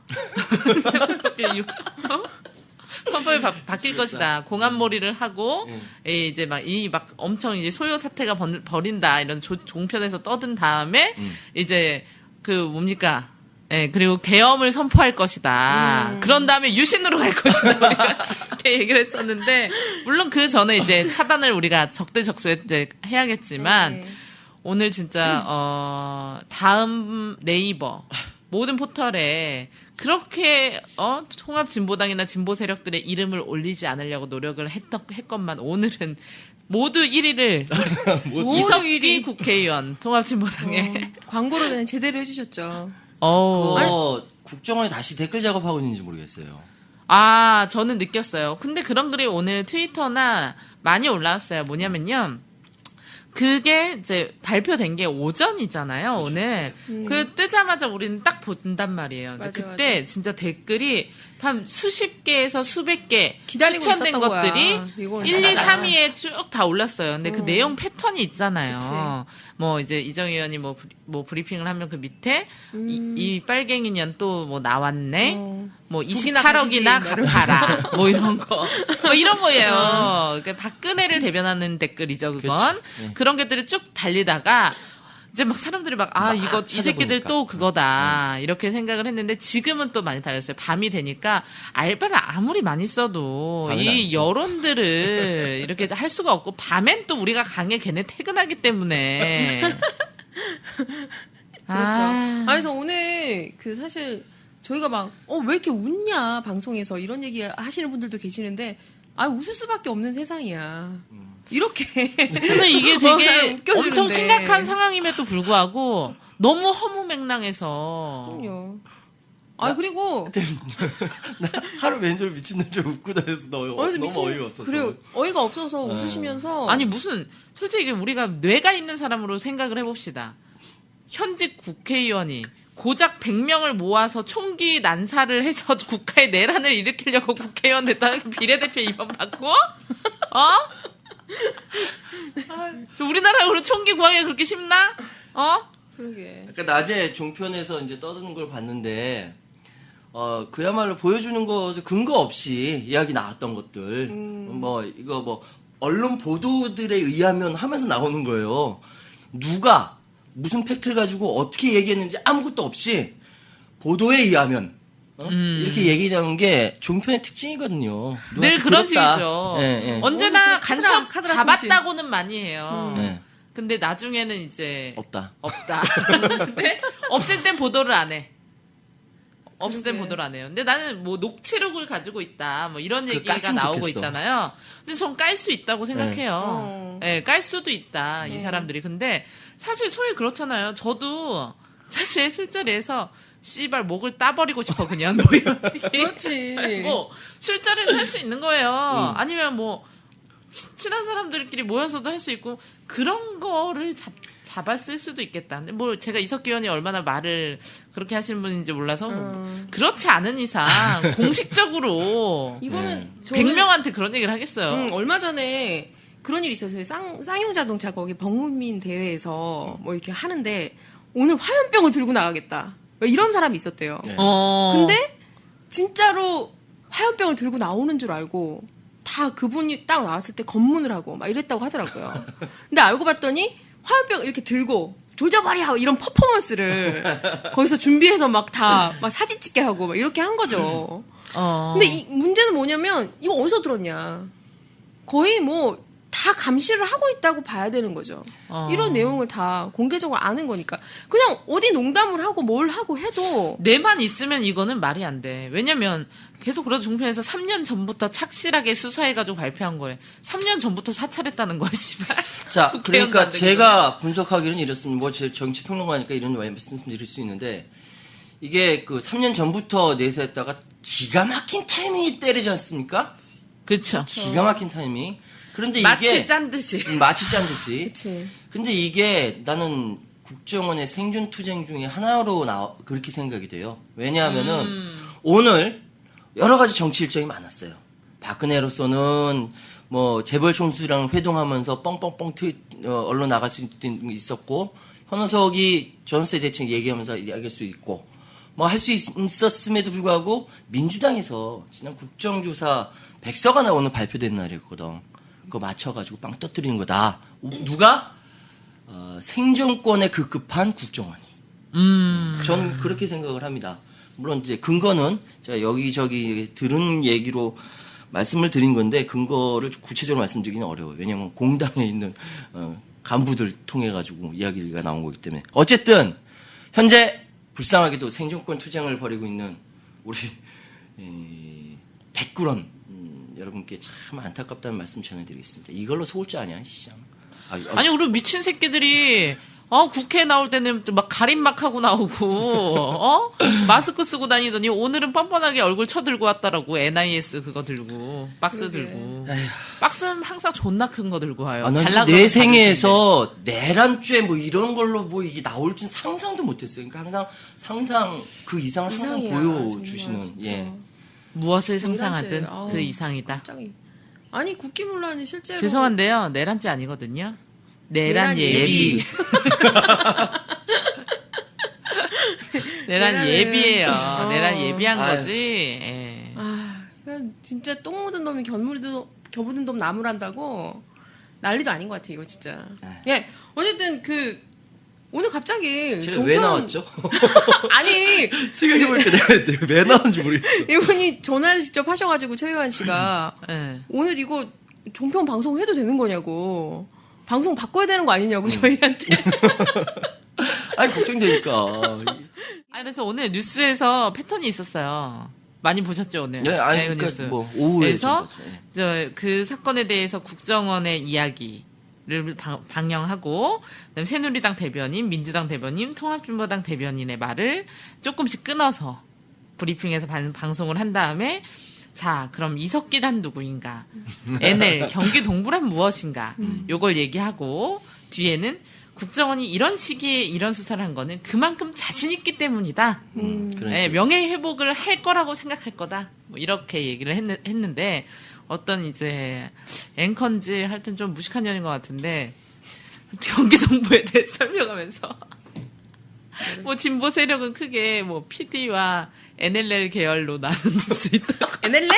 헌법이 바뀔 것이다. 공안몰이를 하고 이제 막 엄청 이제 소요 사태가 벌인다 이런 종편에서 떠든 다음에 이제 뭡니까? 예, 그리고 계엄을 선포할 것이다. 그런 다음에 유신으로 갈 것이다. 우리가 이렇게 얘기를 했었는데 물론 그 전에 이제 차단을 우리가 적대적소에 해야겠지만 오늘 진짜 다음 네이버 모든 포털에 그렇게 통합진보당이나 진보 세력들의 이름을 올리지 않으려고 노력을 했건만 오늘은 모두 1위를 이석기 국회의원 통합진보당에 광고로 그냥 제대로 해주셨죠. 국정원에 다시 댓글 작업하고 있는지 모르겠어요. 저는 느꼈어요. 근데 그런 글이 오늘 트위터나 많이 올라왔어요. 뭐냐면요. 그게 이제 발표된 게 오전이잖아요, 오늘. 뜨자마자 우리는 딱 본단 말이에요. 근데 그때 맞아. 진짜 댓글이 한 수십 개에서 수백 개 추천된 것들이 1, 2, 3위에 쭉 다 올랐어요. 근데 그 내용 패턴이 있잖아요. 그치. 이제 이정 의원이 브리핑을 하면 그 밑에 이 빨갱이 년 또 나왔네. 28억이나 갚아라. 이런 거. 이런 거예요. 그러니까 박근혜를 대변하는 댓글이죠, 그건. 그런 것들이 쭉 달리다가 이제 막 사람들이 이 새끼들 또 그거다. 이렇게 생각을 했는데 지금은 또 많이 달렸어요. 밤이 되니까 알바를 아무리 많이 써도 이 여론들을 이렇게 할 수가 없고 밤엔 또 우리가 강해 걔네 퇴근하기 때문에. 그렇죠. 그래서 오늘 사실 저희가 왜 이렇게 웃냐 방송에서 이런 얘기 하시는 분들도 계시는데 웃을 수밖에 없는 세상이야. 이렇게. 근데 이게 되게 엄청 심각한 상황임에도 불구하고 너무 허무맹랑해서. 그럼요. 그리고. 나 하루 왼쪽 미친놈처럼 웃고 다녀서 너무 어이가 없었어. 그래요. 어이가 없어서 웃으시면서. 아니, 솔직히 우리가 뇌가 있는 사람으로 생각을 해봅시다. 현직 국회의원이 고작 100명을 모아서 총기 난사를 해서 국가의 내란을 일으키려고 국회의원 됐다는 비례대표 임원 받고? 우리나라로 총기 구하기가 그렇게 쉽나? 그러게. 그러니까 낮에 종편에서 이제 떠드는 걸 봤는데, 그야말로 보여주는 거 근거 없이 이야기 나왔던 것들, 언론 보도들에 의하면 하면서 나오는 거예요. 누가 무슨 팩트를 가지고 어떻게 얘기했는지 아무것도 없이 보도에 의하면 이렇게 얘기하는 게 종편의 특징이거든요. 늘 그런 식이죠. 예. 언제나 간첩 카드라 잡았다고는 많이 해요. 네. 근데 나중에는 이제 없다. 근데 없을 땐 보도를 안 해. 없을 땐 그러게. 보도를 안 해요. 근데 나는 뭐 녹취록을 가지고 있다. 뭐 이런 얘기가 깠으면 나오고 좋겠어. 있잖아요. 근데 전 깔 수 있다고 생각해요. 네, 깔 수도 있다. 이 사람들이. 근데 사실 소위 그렇잖아요. 저도 사실 술자리에서 씨발 목을 따버리고 싶어 그냥 뭐 이런 그렇지. 뭐 술자리에서 할 수 있는 거예요. 아니면 뭐 친한 사람들끼리 모여서도 할 수 있고 그런 거를 잡았을 수도 있겠다. 근데 뭐 제가 이석기 의원이 얼마나 말을 그렇게 하시는 분인지 몰라서 그렇지 않은 이상 공식적으로 이거는 저는 100명한테 그런 얘기를 하겠어요. 얼마 전에 그런 일이 있었어요. 쌍용자동차 거기 범국민 대회에서 뭐 이렇게 하는데 오늘 화염병을 들고 나가겠다. 이런 사람이 있었대요. 네. 근데 진짜로 화염병을 들고 나오는 줄 알고 다 그분이 딱 나왔을 때 검문을 하고 막 이랬다고 하더라고요. 근데 알고 봤더니 화염병 이렇게 들고 조져버려 이런 퍼포먼스를 거기서 준비해서 막 다 막 사진 찍게 하고 막 이렇게 한 거죠. 근데 이 문제는 뭐냐면 이거 어디서 들었냐? 거의 뭐 다 감시를 하고 있다고 봐야 되는 거죠. 이런 내용을 다 공개적으로 아는 거니까. 그냥 어디 농담을 하고 뭘 하고 해도 내만 있으면 이거는 말이 안 돼. 왜냐면 계속 그래도 종편에서 3년 전부터 착실하게 수사해가지고 발표한 거예요. 3년 전부터 사찰했다는 거야, 씨발. 자, 국회의원도 그러니까 안 되게. 제가 분석하기로는 이렇습니다. 뭐 제 정치평론가니까 이런 말씀 드릴 수 있는데 이게 그 3년 전부터 내세웠다가 기가 막힌 타이밍이 때리지 않습니까? 그렇죠. 기가 막힌 타이밍. 그런데 마치 이게 짠 듯이. 마치 짠 듯이. 그치. 근데 이게 나는 국정원의 생존투쟁 중에 하나로 그렇게 생각이 돼요. 왜냐하면은 오늘 여러 가지 정치 일정이 많았어요. 박근혜로서는 뭐 재벌 총수랑 회동하면서 뻥뻥뻥 언론 나갈 수 있었고 현호석이 전세 대책 얘기하면서 이야기할 수 있고 뭐 할 수 있었음에도 불구하고 민주당에서 지난 국정조사 백서가 오늘 발표된 날이었거든. 그거 맞춰가지고 빵 터뜨리는 거다. 누가? 생존권에 급급한 국정원이. 전 그렇게 생각을 합니다. 물론 이제 근거는 제가 여기저기 들은 얘기로 말씀을 드린 건데 근거를 구체적으로 말씀드리기는 어려워요. 왜냐하면 공당에 있는 간부들 통해 가지고 이야기가 나온 거기 때문에 어쨌든 현재 불쌍하게도 생존권 투쟁을 벌이고 있는 우리 백구런 여러분께 참 안타깝다는 말씀 전해드리겠습니다. 이걸로 속을 줄 아냐, 시장. 아니, 우리 미친 새끼들이, 국회 나올 때는 막 가림막 하고 나오고, 마스크 쓰고 다니더니 오늘은 뻔뻔하게 얼굴 쳐들고 왔다라고, NIS 그거 들고, 박스 들고. 박스는 항상 존나 큰 거 들고 와요. 내 생애에서 내란죄 뭐 이런 걸로 뭐 이게 나올 줄 상상도 못했어요. 그러니까 항상 그 이상을 항상 보여주시는, 예. 무엇을 상상하든 내란죄. 그 이상이다. 갑자기. 아니 국기문란이 실제로 죄송한데요. 내란죄 아니거든요. 내란 예비. 내란 예비예요. 내란 예비한 거지. 예. 그냥 진짜 똥 묻은 놈이 겨묻은 놈 나무란다고 난리도 아닌 것 같아 이거 진짜. 예, 어쨌든 오늘 갑자기 제가 왜 나왔죠? 아니 생각해보니까 내가 왜 나왔는지 모르겠어. 이분이 전화를 직접 하셔가지고 최유한 씨가 네. 오늘 이거 종편 방송해도 되는 거냐고 방송 바꿔야 되는 거 아니냐고 저희한테. 아니 걱정되니까. 그래서 오늘 뉴스에서 패턴이 있었어요. 많이 보셨죠 오늘? 네, 아니 그 그러니까 뉴스. 뭐 오후에 그래서 네. 그 사건에 대해서 국정원의 이야기. 를 방영하고 그다음에 새누리당 대변인, 민주당 대변인, 통합진보당 대변인의 말을 조금씩 끊어서 브리핑에서 방송을 한 다음에 자 그럼 이석기란 누구인가, NL 경기 동부란 무엇인가 요걸 얘기하고 뒤에는 국정원이 이런 시기에 이런 수사를 한 거는 그만큼 자신 있기 때문이다. 네, 명예회복을 할 거라고 생각할 거다. 뭐 이렇게 얘기를 했는데 어떤 이제 앵커인지 하여튼 좀 무식한 년인 것 같은데 경기 동부에 대해 설명하면서 뭐 진보 세력은 크게 뭐 PD와 NLL 계열로 나눌 수 있다고. NLL?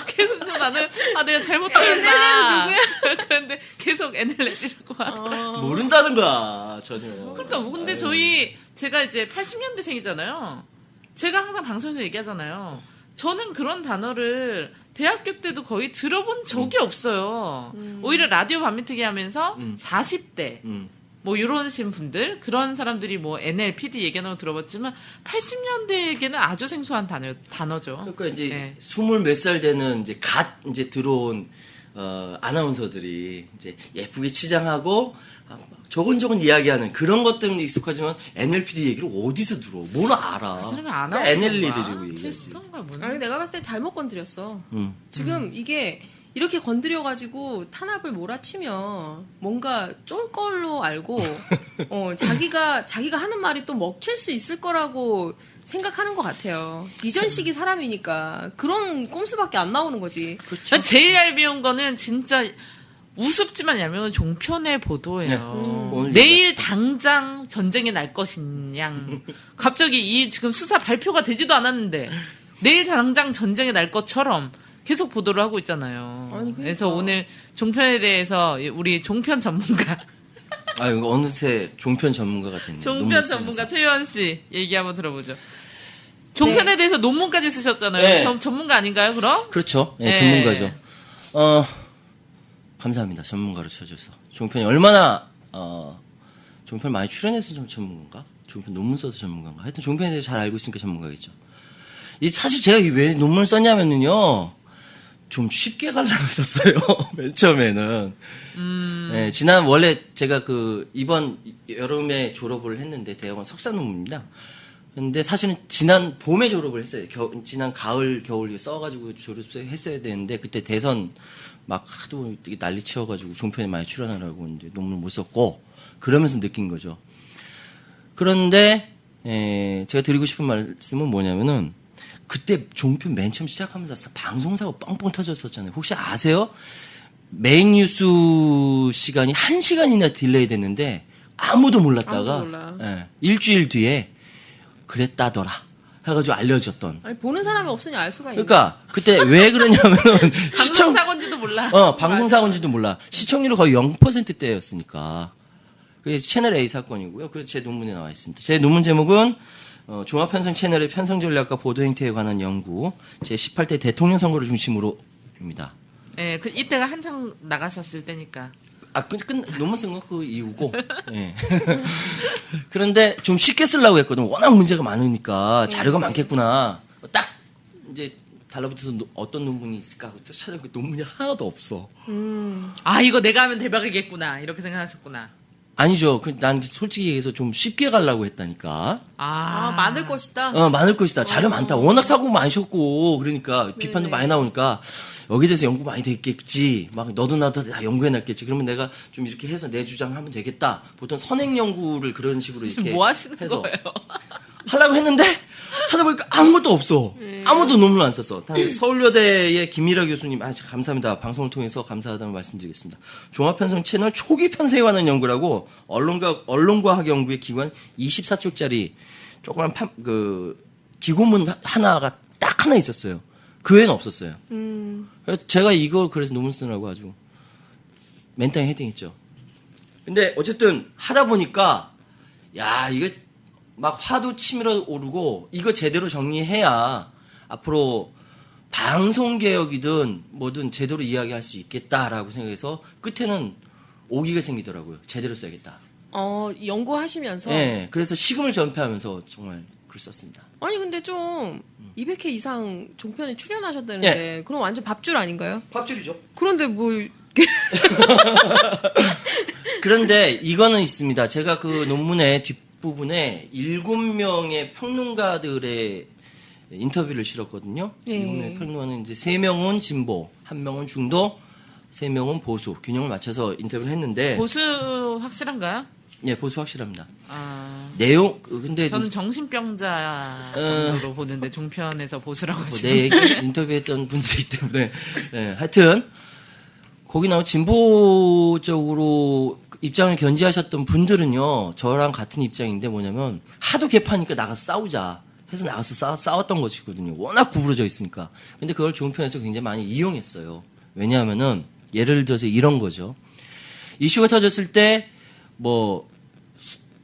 계속 나는 내가 잘못했나. 그런데 계속 NLL이라고 하더라고요. 모른다는 거야 전혀. 그러니까 진짜. 근데 제가 이제 80년대생이잖아요. 제가 항상 방송에서 얘기하잖아요. 저는 그런 단어를 대학교 때도 거의 들어본 적이 없어요. 오히려 라디오 반미특위 하면서 40대 뭐 이런 신 분들 그런 사람들이 뭐 NL, PD 얘기하는 거 들어봤지만 80년대에게는 아주 생소한 단어죠. 그러니까 이제 20몇 살 되는 이제 이제 들어온 아나운서들이 이제 예쁘게 치장하고 조곤조곤 이야기하는 그런 것들은 익숙하지만 NLPD 얘기를 어디서 들어? 뭘 알아? 그 사람이 NLPD라고 얘기하지. 캐스터인가 뭐냐? 아니 내가 봤을 때 잘못 건드렸어. 지금 이게 이렇게 건드려가지고 탄압을 몰아치면 뭔가 쫄 걸로 알고 자기가 하는 말이 또 먹힐 수 있을 거라고 생각하는 것 같아요. 이전 시기 사람이니까 그런 꼼수밖에 안 나오는 거지. 그렇죠. 제일 얄미운 거는 진짜 우습지만 얄미운 종편의 보도예요. 내일 당장 전쟁이 날 것이냐. 갑자기 지금 수사 발표가 되지도 않았는데 내일 당장 전쟁이 날 것처럼 계속 보도를 하고 있잖아요. 아니, 그러니까. 그래서 오늘 종편에 대해서 우리 종편 전문가 이거 어느새 종편 전문가가 됐네. 종편 전문가 최유한 씨 얘기 한번 들어보죠. 종편에 대해서 논문까지 쓰셨잖아요. 네. 전문가 아닌가요, 그럼? 그렇죠. 네, 전문가죠. 감사합니다. 전문가로 쳐줘서. 종편이 얼마나 종편 많이 출연해서 좀 전문가인가? 종편 논문 써서 전문가인가? 하여튼 종편에 대해서 잘 알고 있으니까 전문가겠죠. 사실 제가 왜 논문을 썼냐면요. 좀 쉽게 가려고 썼어요. 맨 처음에는. 네, 원래 제가 이번 여름에 졸업을 했는데 대학원 석사 논문입니다. 근데 사실은 지난 봄에 졸업을 했어요. 지난 가을, 겨울 써가지고 졸업했어야 되는데 그때 대선 막 하도 난리 치워가지고 종편에 많이 출연하라고 이제 논문을 못 썼고 그러면서 느낀 거죠. 그런데 제가 드리고 싶은 말씀은 뭐냐면은 그때 종편 맨 처음 시작하면서 방송사고 뻥뻥 터졌었잖아요. 혹시 아세요? 메인 뉴스 시간이 1시간이나 딜레이 됐는데 아무도 몰랐다가 일주일 뒤에 그랬다더라 해가지고 알려졌던. 아니, 보는 사람이 없으니 알 수가 있네. 그러니까 그때 왜 그러냐면은 방송사고인지도 몰라. 방송사고인지도 몰라. 시청률이 거의 0%대였으니까. 그게 채널 A 사건이고요. 그래서 제 논문에 나와 있습니다. 제 논문 제목은 종합편성 채널의 편성 전략과 보도 행태에 관한 연구, 제 18대 대통령 선거를 중심으로입니다. 네, 이때가 한창 나가셨을 때니까. 논문 쓴 거 그 이후고. 네. 그런데 좀 쉽게 쓰려고 했거든. 워낙 문제가 많으니까 자료가 많겠구나. 딱 이제 달라붙어서 어떤 논문이 있을까 하고 찾아보니까 논문이 하나도 없어. 이거 내가 하면 대박이겠구나 이렇게 생각하셨구나. 아니죠. 난 솔직히 얘기해서 좀 쉽게 가려고 했다니까. 많을 것이다. 많을 것이다. 자료 많다. 워낙 사고 많으셨고 그러니까 비판도 많이 나오니까 여기 대해서 연구 많이 됐겠지. 막 너도 나도 다 연구해놨겠지. 그러면 내가 좀 이렇게 해서 내 주장하면 되겠다. 보통 선행 연구를 그런 식으로 이렇게 뭐 하시는 해서 거예요? 하려고 했는데 찾아보니까 아무것도 없어. 아무도 논문을 안 썼어. 서울여대의 김미라 교수님, 감사합니다. 방송을 통해서 감사하다는 말씀드리겠습니다. 종합편성 채널 초기 편성에 관한 연구라고 언론과학 연구의 기관 24쪽짜리 조그만 기고문 하나가 딱 하나 있었어요. 그 외에는 없었어요. 그래서 제가 이걸 그래서 논문 쓰느라고 아주 맨땅에 헤딩했죠. 근데 어쨌든 하다 보니까 이게 막 화도 치밀어 오르고 이거 제대로 정리해야 앞으로 방송개혁이든 뭐든 제대로 이야기할 수 있겠다라고 생각해서 끝에는 오기가 생기더라고요. 제대로 써야겠다. 연구하시면서? 네. 그래서 식음을 전폐하면서 정말 글 썼습니다. 아니 근데 좀 200회 이상 종편에 출연하셨다는데 네. 그럼 완전 밥줄 아닌가요? 밥줄이죠. 그런데 뭐 그런데 이거는 있습니다. 제가 그 논문의 뒷부분에 7명의 평론가들의 인터뷰를 실었거든요. 예. 평론가는 이제 3명은 진보, 1명은 중도, 3명은 보수 균형을 맞춰서 인터뷰를 했는데 보수 확실한가요? 예, 보수 확실합니다. 내용 근데 저는 정신병자 정도로 보는데 종편에서 보수라고 하시는 내 얘기 인터뷰했던 분들이기 때문에 하여튼 거기 나온 진보적으로 입장을 견지하셨던 분들은요 저랑 같은 입장인데 뭐냐면 하도 개파니까 나가서 싸우자 해서 나가서 싸웠던 것이거든요. 워낙 구부러져 있으니까. 근데 그걸 종편에서 굉장히 많이 이용했어요. 왜냐하면은 예를 들어서 이런 거죠. 이슈가 터졌을 때 뭐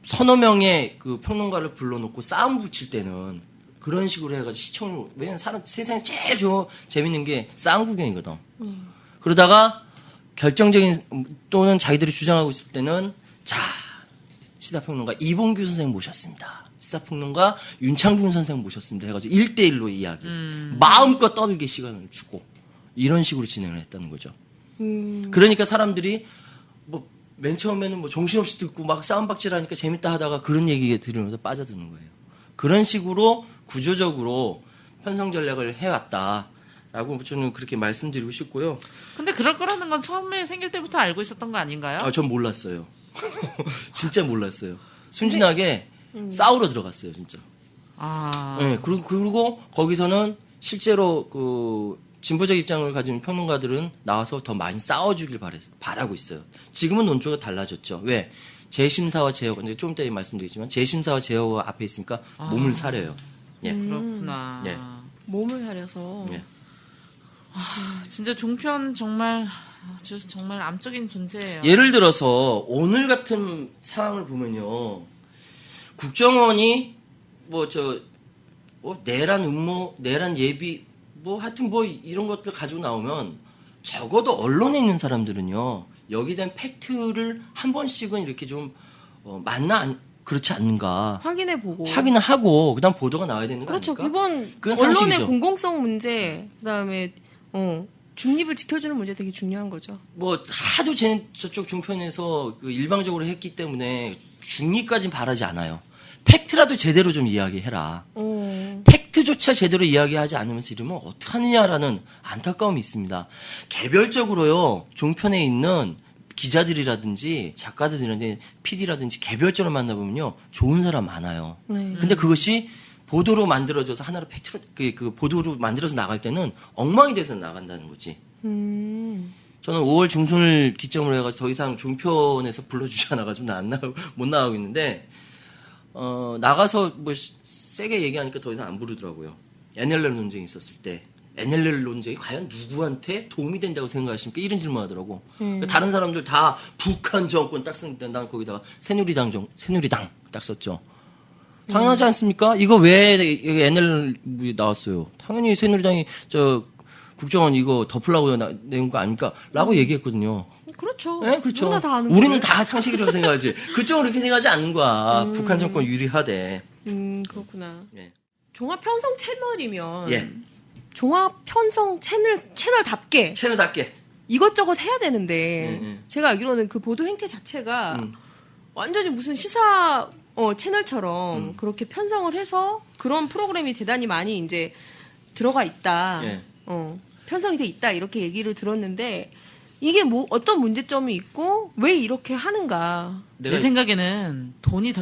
서너 명의 그 평론가를 불러놓고 싸움 붙일 때는 그런 식으로 해가지고 시청률, 왜냐면 세상에 제일 재밌는 게 싸움 구경이거든. 그러다가 결정적인 또는 자기들이 주장하고 있을 때는 자, 시사평론가 이봉규 선생님 모셨습니다. 시사평론가 윤창중 선생님 모셨습니다. 해가지고 1대1로 이야기. 마음껏 떠들게 시간을 주고 이런 식으로 진행을 했다는 거죠. 그러니까 사람들이 뭐 맨 처음에는 뭐 정신없이 듣고 막 싸움박질하니까 재밌다 하다가 그런 얘기 들으면서 빠져드는 거예요. 그런 식으로 구조적으로 편성 전략을 해왔다라고 저는 그렇게 말씀드리고 싶고요. 근데 그럴 거라는 건 처음에 생길 때부터 알고 있었던 거 아닌가요? 아, 전 몰랐어요. 진짜 몰랐어요. 순진하게 싸우러 들어갔어요, 진짜. 아. 네, 그리고 거기서는 실제로 그 진보적 입장을 가진 평론가들은 나와서 더 많이 싸워주길 바라고 있어요. 지금은 논조가 달라졌죠. 왜? 재심사와 제어가, 좀 이따 말씀드리지만, 재심사와 제어가 앞에 있으니까 몸을 사려요. 예. 그렇구나. 예. 몸을 사려서. 예. 진짜 종편 정말 아주 정말 암적인 존재예요. 예를 들어서 오늘 같은 상황을 보면요. 국정원이 내란 음모, 내란 예비, 하여튼 이런 것들 가지고 나오면 적어도 언론에 있는 사람들은요. 여기에 대한 팩트를 한 번씩은 이렇게 좀 그렇지 않는가 확인해보고 확인을 하고 그다음 보도가 나와야 되는 거 그렇죠. 아닙니까? 이번 그건 언론의 상식이죠. 공공성 문제 그다음에 중립을 지켜주는 문제 되게 중요한 거죠. 하도 저쪽 종편에서 그 일방적으로 했기 때문에 중립까지는 바라지 않아요. 팩트라도 제대로 좀 이야기해라. 팩트조차 제대로 이야기하지 않으면서 이러면 어떡하느냐라는 안타까움이 있습니다. 개별적으로요. 종편에 있는 기자들이라든지 작가들이라든지 PD라든지 개별적으로 만나보면요. 좋은 사람 많아요. 근데 그것이 보도로 만들어져서 하나로 팩트로 그 보도로 만들어서 나갈 때는 엉망이 돼서 나간다는 거지. 저는 5월 중순을 기점으로 해가지고 더 이상 종편에서 불러주지 않아가지고 못 나가고 있는데 나가서 세게 얘기하니까 더 이상 안 부르더라고요. NLL 논쟁이 있었을 때 NLL 논쟁이 과연 누구한테 도움이 된다고 생각하십니까? 이런 질문하더라고. 다른 사람들 다 북한 정권 딱 썼는데 난 거기다가 새누리당 딱 썼죠. 당연하지 않습니까? 이거 왜 NLL 나왔어요? 당연히 새누리당이 국정원 이거 덮으려고 낸 거 아닙니까? 라고 얘기했거든요. 그렇죠. 네, 그렇죠. 누구나 다 아는 우리는 거예요. 다 상식이라고 생각하지. 그쪽은 그렇게 생각하지 않는 거야. 북한 정권 유리하대. 그렇구나. 예. 종합 편성 채널이면 예. 종합 편성 채널답게 이것저것 해야 되는데 제가 알기로는 그 보도 행태 자체가 완전히 무슨 시사 채널처럼 그렇게 편성을 해서 그런 프로그램이 대단히 많이 이제 들어가 있다. 예. 편성이 돼 있다 이렇게 얘기를 들었는데 이게 어떤 문제점이 있고 왜 이렇게 하는가? 내 생각에는 돈이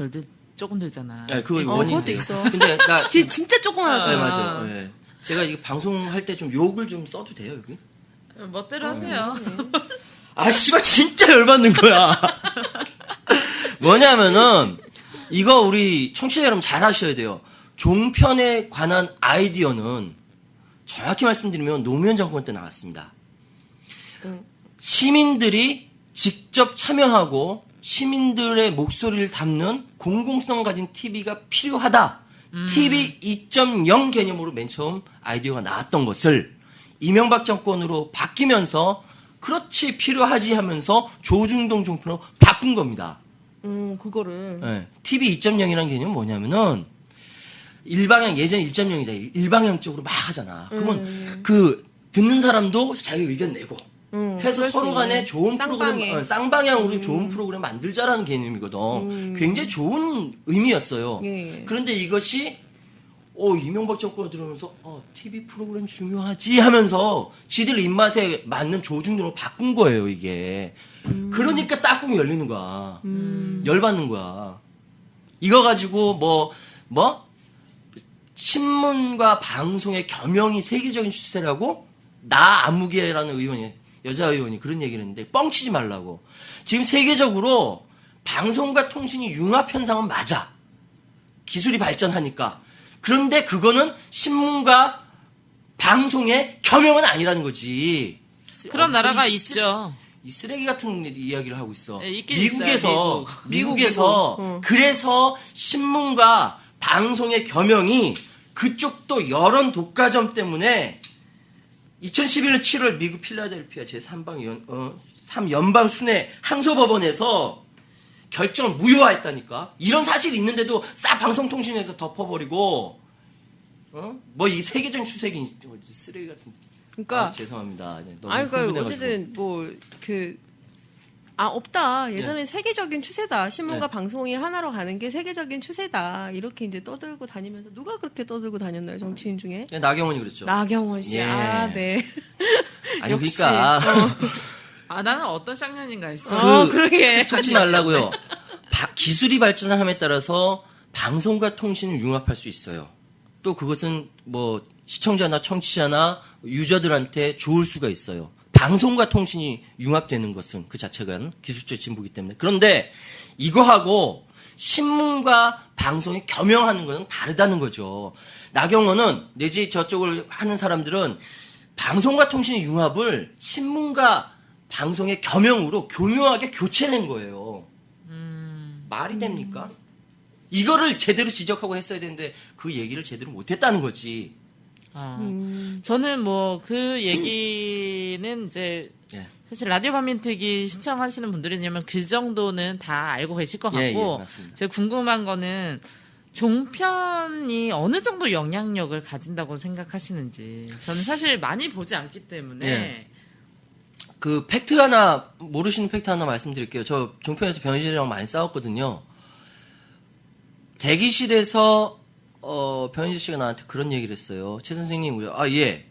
조금 들잖아. 네, 그거 원인이 그것도 있어. 근데 나 진짜 조그만하잖아. 네, 맞아요. 네. 제가 이거 방송할 때 좀 욕을 좀 써도 돼요, 여기? 멋대로 하세요. 아, 씨발 진짜 열받는 거야. 뭐냐면은 이거 우리 청취자 여러분 잘 아셔야 돼요. 종편에 관한 아이디어는 정확히 말씀드리면 노무현 정권 때 나왔습니다. 시민들이 직접 참여하고 시민들의 목소리를 담는 공공성 가진 TV가 필요하다. TV 2.0 개념으로 맨 처음 아이디어가 나왔던 것을 이명박 정권으로 바뀌면서 그렇지 필요하지 하면서 조중동 종편으로 바꾼 겁니다. 그거를. 네. TV 2.0이라는 개념은 뭐냐면은 일방향 예전 1.0이잖아. 일방향적으로 막 하잖아. 그러면 그 듣는 사람도 자기 의견 내고 해서 서로 간에 좋은 프로그램, 쌍방향으로 좋은 프로그램 만들자라는 개념이거든. 굉장히 좋은 의미였어요. 예. 그런데 이것이 이명박 정권을 들으면서 TV 프로그램 중요하지 하면서 지들 입맛에 맞는 조중동으로 바꾼 거예요, 이게. 그러니까 딱꿍이 열리는 거야. 열받는 거야. 이거 가지고 신문과 방송의 겸용이 세계적인 추세라고 나 아무개라는 의원이 여자 의원이 그런 얘기를 했는데 뻥치지 말라고. 지금 세계적으로 방송과 통신이 융합 현상은 맞아. 기술이 발전하니까. 그런데 그거는 신문과 방송의 겸용은 아니라는 거지. 그런 나라가 이 있죠. 이 쓰레기 같은 이야기를 하고 있어. 네, 있긴 미국에서 있어요, 미국에서 그래서 신문과 방송의 겸용이 그쪽도 여론 독과점 때문에 2011년 7월 미국 필라델피아 제3연방 순회 항소법원에서 결정을 무효화했다니까. 이런 사실이 있는데도 방송통신에서 덮어버리고 뭐 이 세계적인 추세기 쓰레기 같은. 그러니까 죄송합니다. 네, 너무 그러니까 흥분해가지고. 어쨌든 없다. 예전에 세계적인 추세다. 신문과 네. 방송이 하나로 가는 게 세계적인 추세다. 이렇게 이제 떠들고 다니면서 누가 그렇게 떠들고 다녔나요? 정치인 중에? 네, 나경원이 그랬죠. 나경원 씨. 예. 아, 네. 아니 역시. 그러니까 나는 어떤 쌍년인가 했어. 그러게. 속지 말라고요. 기술이 발전함에 따라서 방송과 통신을 융합할 수 있어요. 또 그것은 뭐 시청자나 청취자나 유저들한테 좋을 수가 있어요. 방송과 통신이 융합되는 것은 그 자체가 기술적 진보이기 때문에. 그런데 이거하고 신문과 방송이 겸용하는 것은 다르다는 거죠. 나경원은 내지 저쪽을 하는 사람들은 방송과 통신의 융합을 신문과 방송의 겸용으로 교묘하게 교체낸 거예요. 말이 됩니까? 이거를 제대로 지적하고 했어야 되는데 그 얘기를 제대로 못했다는 거지. 저는 뭐 그 얘기는 이제 예. 사실 라디오 반민특위 시청하시는 분들이냐면 그 정도는 다 알고 계실 것 예, 같고 예, 맞습니다. 제가 궁금한 거는 종편이 어느 정도 영향력을 가진다고 생각하시는지. 저는 사실 많이 보지 않기 때문에 예. 그 팩트 하나 모르시는 팩트 하나 말씀드릴게요. 저 종편에서 변희실이랑 많이 싸웠거든요. 대기실에서 변희실 씨가 나한테 그런 얘기를 했어요. 최 선생님, 예.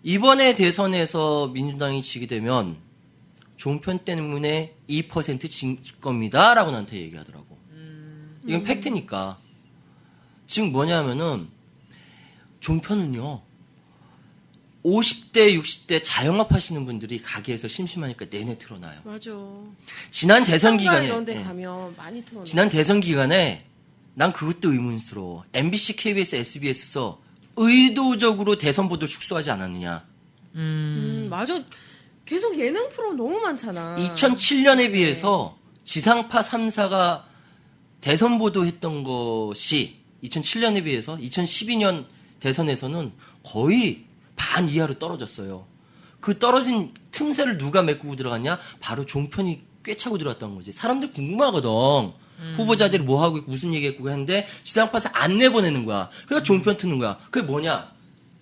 이번에 대선에서 민주당이 지게 되면 종편 때문에 2% 진 겁니다. 라고 나한테 얘기하더라고. 이건 팩트니까. 지금 뭐냐면은 종편은요. 50대, 60대 자영업 하시는 분들이 가게에서 심심하니까 내내 틀어놔요. 맞아. 지난 대선 기간에 이런 데 가면 많이 틀어놔. 지난 대선 기간에 난 그것도 의문스러워. MBC, KBS, SBS에서 의도적으로 대선 보도 축소하지 않았느냐. 맞아. 계속 예능 프로 너무 많잖아. 2007년에 비해서 지상파 3사가 대선 보도했던 것이 2007년에 비해서 2012년 대선에서는 거의 반 이하로 떨어졌어요. 그 떨어진 틈새를 누가 메꾸고 들어갔냐? 바로 종편이 꿰차고 들어갔던 거지. 사람들 궁금하거든. 후보자들이 뭐 하고 있고 무슨 얘기했고 했는데 지상파에서 안 내보내는 거야. 그러니까 종편 트는 거야. 그게 뭐냐?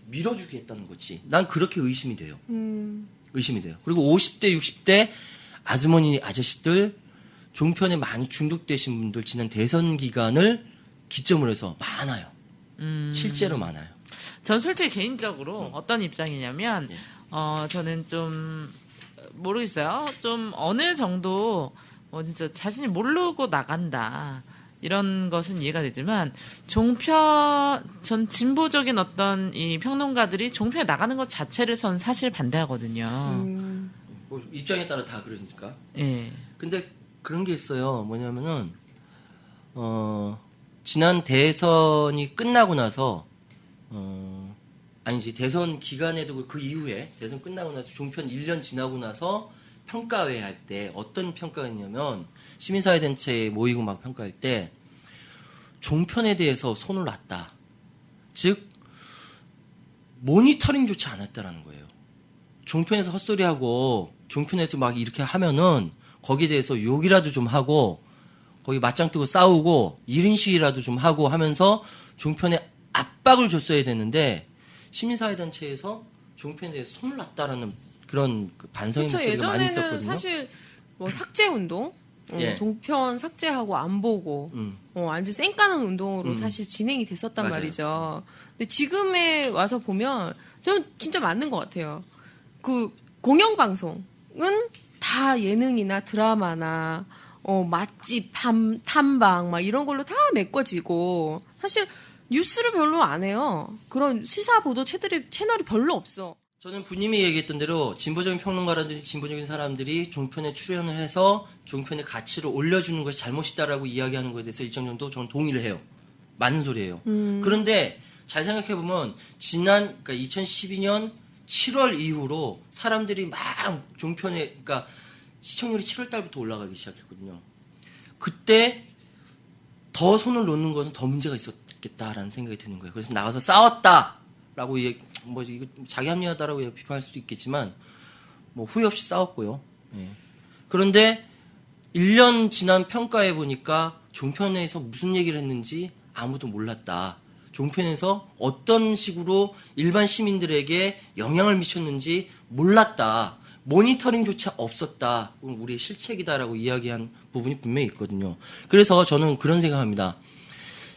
밀어주게 했다는 거지. 난 그렇게 의심이 돼요. 의심이 돼요. 그리고 50대, 60대 아주머니, 아저씨들 종편에 많이 중독되신 분들 지난 대선 기간을 기점으로 해서 많아요. 실제로 많아요. 전 솔직히 개인적으로 어떤 입장이냐면 저는 좀 모르겠어요. 좀 어느 정도 진짜 자신이 모르고 나간다. 이런 것은 이해가 되지만 전 진보적인 어떤 이 평론가들이 종편에 나가는 것 자체를 전 사실 반대하거든요. 뭐 입장에 따라 다 그러니까. 예. 근데 그런 게 있어요. 뭐냐면은 지난 대선이 끝나고 나서 아니지 대선 기간에도 그 이후에 대선 끝나고 나서 종편 1년 지나고 나서 평가회 할 때 어떤 평가였냐면 시민사회단체 모이고 막 평가할 때 종편에 대해서 손을 놨다. 즉 모니터링조차 안 했다라는 거예요. 종편에서 헛소리하고 종편에서 막 이렇게 하면은 거기에 대해서 욕이라도 좀 하고 거기 맞짱 뜨고 싸우고 1인 시위라도 좀 하고 하면서 종편에 압박을 줬어야 되는데 시민사회단체에서 종편에 대해서 손을 놨다라는 그런 반성의 그렇죠. 목소리가 많이 예전에는 있었거든요. 사실 뭐 삭제 운동, 예. 종편 삭제하고 안 보고 완전 쌩까는 운동으로 사실 진행이 됐었단 맞아요. 말이죠. 근데 지금에 와서 보면 저는 진짜 맞는 것 같아요. 그 공영방송은 다 예능이나 드라마나 맛집, 탐방 막 이런 걸로 다 메꿔지고 사실 뉴스를 별로 안 해요. 그런 시사 보도 채널이 별로 없어. 저는 부님이 얘기했던 대로 진보적인 평론가라든지 진보적인 사람들이 종편에 출연을 해서 종편의 가치를 올려주는 것이 잘못이다라고 이야기하는 것에 대해서 일정 정도 저는 동의를 해요. 맞는 소리예요. 그런데 잘 생각해보면 그러니까 2012년 7월 이후로 사람들이 막 종편에, 그러니까 시청률이 7월 달부터 올라가기 시작했거든요. 그때 더 손을 놓는 것은 더 문제가 있었겠다라는 생각이 드는 거예요. 그래서 나가서 싸웠다라고 이거 자기 합리화다라고 비판할 수도 있겠지만 뭐 후회 없이 싸웠고요. 예. 그런데 1년 지난 평가해 보니까 종편에서 무슨 얘기를 했는지 아무도 몰랐다. 종편에서 어떤 식으로 일반 시민들에게 영향을 미쳤는지 몰랐다. 모니터링조차 없었다. 우리의 실책이다라고 이야기한 부분이 분명히 있거든요. 그래서 저는 그런 생각합니다.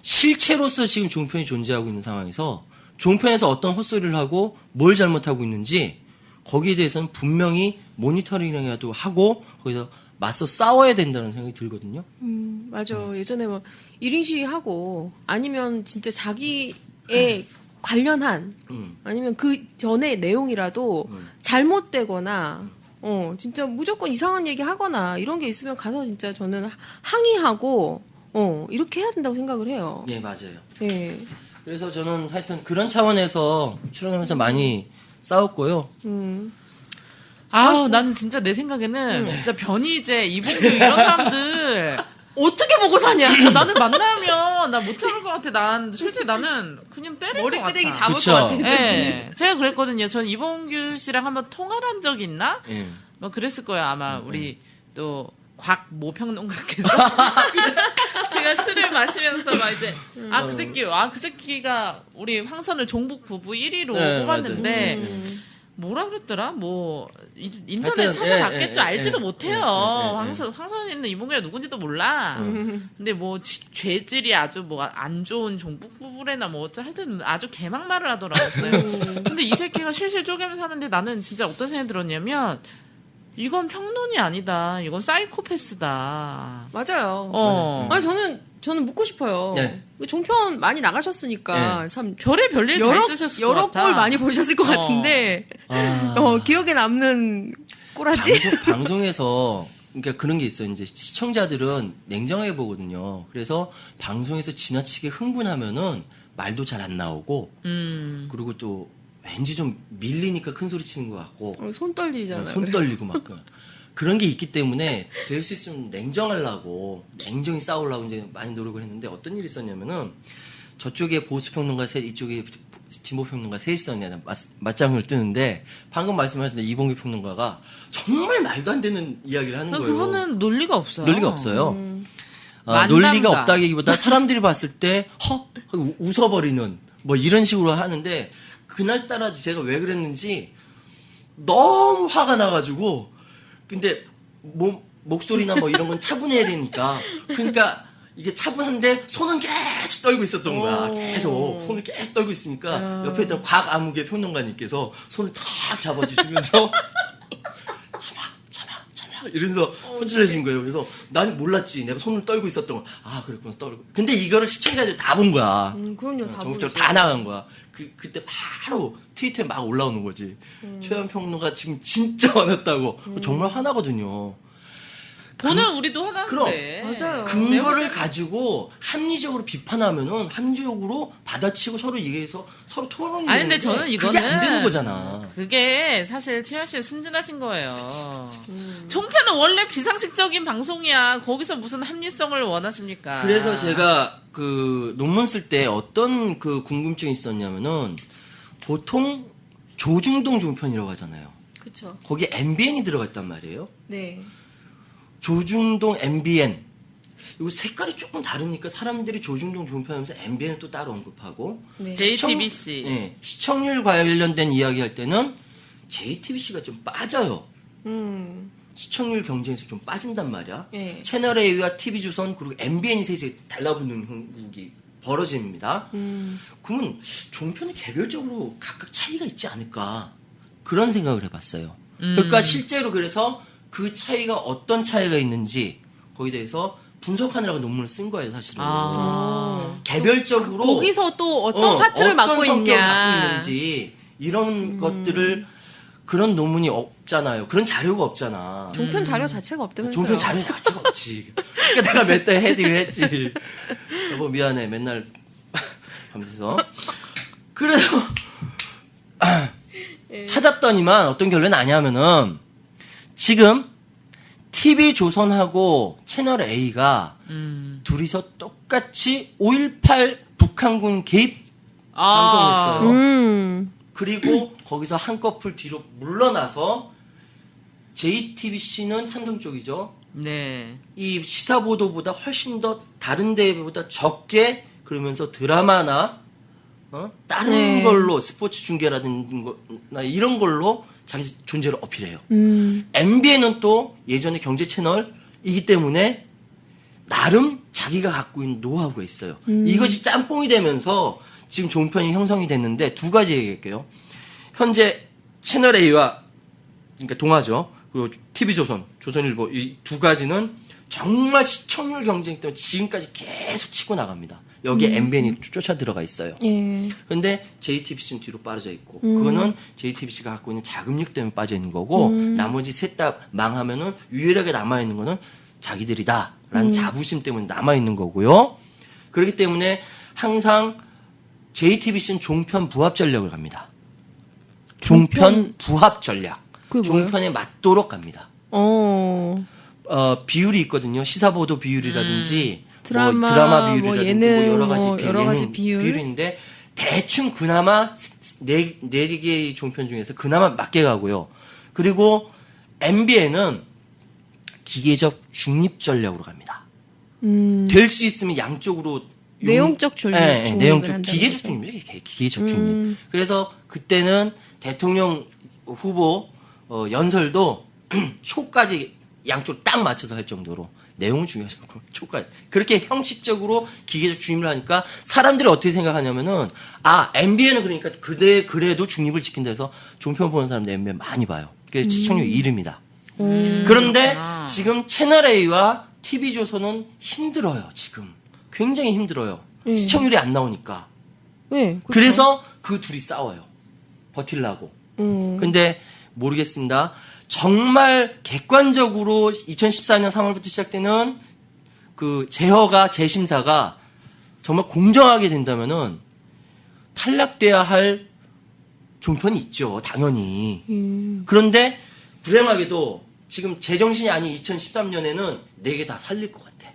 실체로서 지금 종편이 존재하고 있는 상황에서 종편에서 어떤 헛소리를 하고 뭘 잘못하고 있는지 거기에 대해서는 분명히 모니터링이라도 하고 거기서 맞서 싸워야 된다는 생각이 들거든요. 맞아. 예전에 뭐 1인 시위하고 아니면 진짜 자기의 관련한 아니면 그 전의 내용이라도 잘못되거나 진짜 무조건 이상한 얘기 하거나 이런 게 있으면 가서 진짜 저는 항의하고 이렇게 해야 된다고 생각을 해요. 네, 맞아요. 네. 그래서 저는 하여튼 그런 차원에서 출연하면서 많이 싸웠고요. 나는 진짜 내 생각에는 진짜 변희재, 이봉규 이런 사람들 어떻게 보고 사냐? 나는 만나면 나 못 참을 것 같아. 솔직히 나는 그냥 때릴 것 같아. 머리끄댕이 잡을 그쵸? 것 같아. 네. 제가 그랬거든요. 전 이봉규 씨랑 한번 통화를 한 적이 있나? 예. 뭐 그랬을 거예요. 아마 우리 또 곽모 평론가께서 제가 술을 마시면서 막 이제 그 새끼가 우리 황선을 종북 부부 1위로 네, 뽑았는데 뭐라 그랬더라? 뭐 인터넷 찾아봤겠죠. 알지도 못해요. 황선이는 이봉규가 누군지도 몰라. 근데 뭐 죄질이 아주 뭐 안 좋은 종북 부부래나 뭐 하여튼 아주 개막말을 하더라고요. 근데 이 새끼가 실실 쪼개면서 하는데 나는 진짜 어떤 생각이 들었냐면 이건 평론이 아니다. 이건 사이코패스다. 맞아요. 아니 저는 묻고 싶어요. 네. 종편 많이 나가셨으니까 네. 참 별의 별일 다 있으셨을 것 여러 같아. 꼴 많이 보셨을 것 같은데 기억에 남는 꼬라지? 방송에서 그러니까 그런 게 있어요. 이제 시청자들은 냉정하게 보거든요. 그래서 방송에서 지나치게 흥분하면은 말도 잘 안 나오고 그리고 또 왠지 좀 밀리니까 큰 소리 치는 것 같고 손 떨리잖아요. 손 떨리고 막 그런 게 있기 때문에 될 수 있으면 냉정하려고 냉정히 싸우려고 이제 많이 노력을 했는데 어떤 일이 있었냐면은 저쪽에 보수평론가 셋 이쪽에 진보평론가 셋이 있었냐 맞짱을 뜨는데 방금 말씀하신 이봉규 평론가가 정말 말도 안 되는 이야기를 하는 거예요. 그거는 논리가 없어요. 논리가 없어요. 논리가 없다기보다 사람들이 봤을 때 하고 웃어버리는 뭐 이런 식으로 하는데 그날따라 제가 왜 그랬는지 너무 화가 나가지고 근데 목소리나 뭐 이런 건 차분해야 되니까 그러니까 이게 차분한데 손은 계속 떨고 있었던 거야. 계속 손을 계속 떨고 있으니까 옆에 있던 곽아무개 평론가님께서 손을 탁 잡아주시면서 참아 이러면서 손질해진 거예요. 그래서 난 몰랐지. 내가 손을 떨고 있었던 거. 그랬구나 떨고. 근데 이거를 시청자들이 다 본 거야. 그럼요. 다 전국적으로 다 나간 거야. 그때 바로 트위터에 막 올라오는 거지. 최현 평론가 지금 진짜 화났다고. 정말 화나거든요. 보는 우리도 화나는데. 맞아요. 근거를 가지고 합리적으로 비판하면은 합리적으로 받아치고 서로 얘기해서 서로 토론이 아니 근데 저는 이거는 그게 안 되는 거잖아. 그게 사실 최현 씨가 순진하신 거예요. 종편은 원래 비상식적인 방송이야. 거기서 무슨 합리성을 원하십니까? 그래서 제가 그 논문 쓸 때 어떤 그 궁금증이 있었냐면은 보통 조중동 종편이라고 하잖아요. 그렇죠. 거기에 MBN이 들어가 있단 말이에요. 네. 조중동 MBN 이거 색깔이 조금 다르니까 사람들이 조중동 종편하면서 MBN을 또 따로 언급하고 네. JTBC 시청률 관련된 이야기 할 때는 JTBC가 좀 빠져요. 시청률 경쟁에서 좀 빠진단 말이야. 네. 채널 A와 TV조선 그리고 MBN이 셋이 달라붙는 형국이 벌어집니다. 그러면 종편이 개별적으로 각각 차이가 있지 않을까 그런 생각을 해봤어요. 그러니까 실제로 그래서 그 차이가 어떤 차이가 있는지 거기에 대해서 분석하느라고 논문을 쓴 거예요, 사실은. 개별적으로 거기서 또 어떤 파트를 맡고 어떤 성격을 있냐. 갖고 있는지 이런 것들을 그런 논문이 없잖아요. 그런 자료가 없잖아. 종편 자료 자체가 없다면서요. 종편 자료 자체가 없지. 그러니까 내가 몇 달 헤딩을 했지. 여보 미안해. 맨날 밤새서. 그래서 찾았더니만 어떤 결론이 나냐면은 지금 TV조선하고 채널A가 둘이서 똑같이 5.18 북한군 개입 방송했어요. 그리고 거기서 한꺼풀 뒤로 물러나서 JTBC는 삼성 쪽이죠. 네. 이 시사보도보다 훨씬 더 다른 데보다 적게 그러면서 드라마나 다른 네. 걸로 스포츠 중계라든가 이런 걸로 자기 존재를 어필해요. MBN은 또 예전에 경제 채널이기 때문에 나름 자기가 갖고 있는 노하우가 있어요. 이것이 짬뽕이 되면서 지금 종편이 형성이 됐는데 두 가지 얘기할게요. 현재 채널 A와 그러니까 동아죠. 그리고 TV조선, 조선일보 이 두 가지는 정말 시청률 경쟁 때문에 지금까지 계속 치고 나갑니다. 여기에 MBN이 쫓아 들어가 있어요. 그런데 JTBC는 뒤로 빠져 있고 그거는 JTBC가 갖고 있는 자금력 때문에 빠져 있는 거고 나머지 셋 다 망하면은 유일하게 남아 있는 거는 자기들이다라는 자부심 때문에 남아 있는 거고요. 그렇기 때문에 항상 JTBC는 종편 부합 전략을 갑니다. 종편 부합 전략. 종편에 맞도록 갑니다. 비율이 있거든요. 시사보도 비율이라든지 드라마 비율이라든지 여러 가지 비율인데 대충 그나마 네 개의 종편 중에서 그나마 맞게 가고요. 그리고 MBN은 기계적 중립 전략으로 갑니다. 될 수 있으면 양쪽으로 내용적 중립. 내용적 기계적 중립. 기계적 중립. 그래서 그때는 대통령 후보 연설도 초까지 양쪽 딱 맞춰서 할 정도로 내용은 중요하지 않고 초까지 그렇게 형식적으로 기계적 중립을 하니까 사람들이 어떻게 생각하냐면은 MBN은 그러니까 그래도 중립을 지킨다 해서 종편 보는 사람들 MBN 많이 봐요. 그게 시청률 1위입니다. 그런데 지금 채널A와 TV조선은 힘들어요. 지금 굉장히 힘들어요. 시청률이 안 나오니까. 그래서 그 둘이 싸워요. 버틸라고. 근데 모르겠습니다. 정말 객관적으로 2014년 3월부터 시작되는 그 재심사가 정말 공정하게 된다면은 탈락돼야 할 종편이 있죠. 당연히. 그런데 불행하게도 지금 제정신이 아닌 2013년에는 4개 다 살릴 것 같아.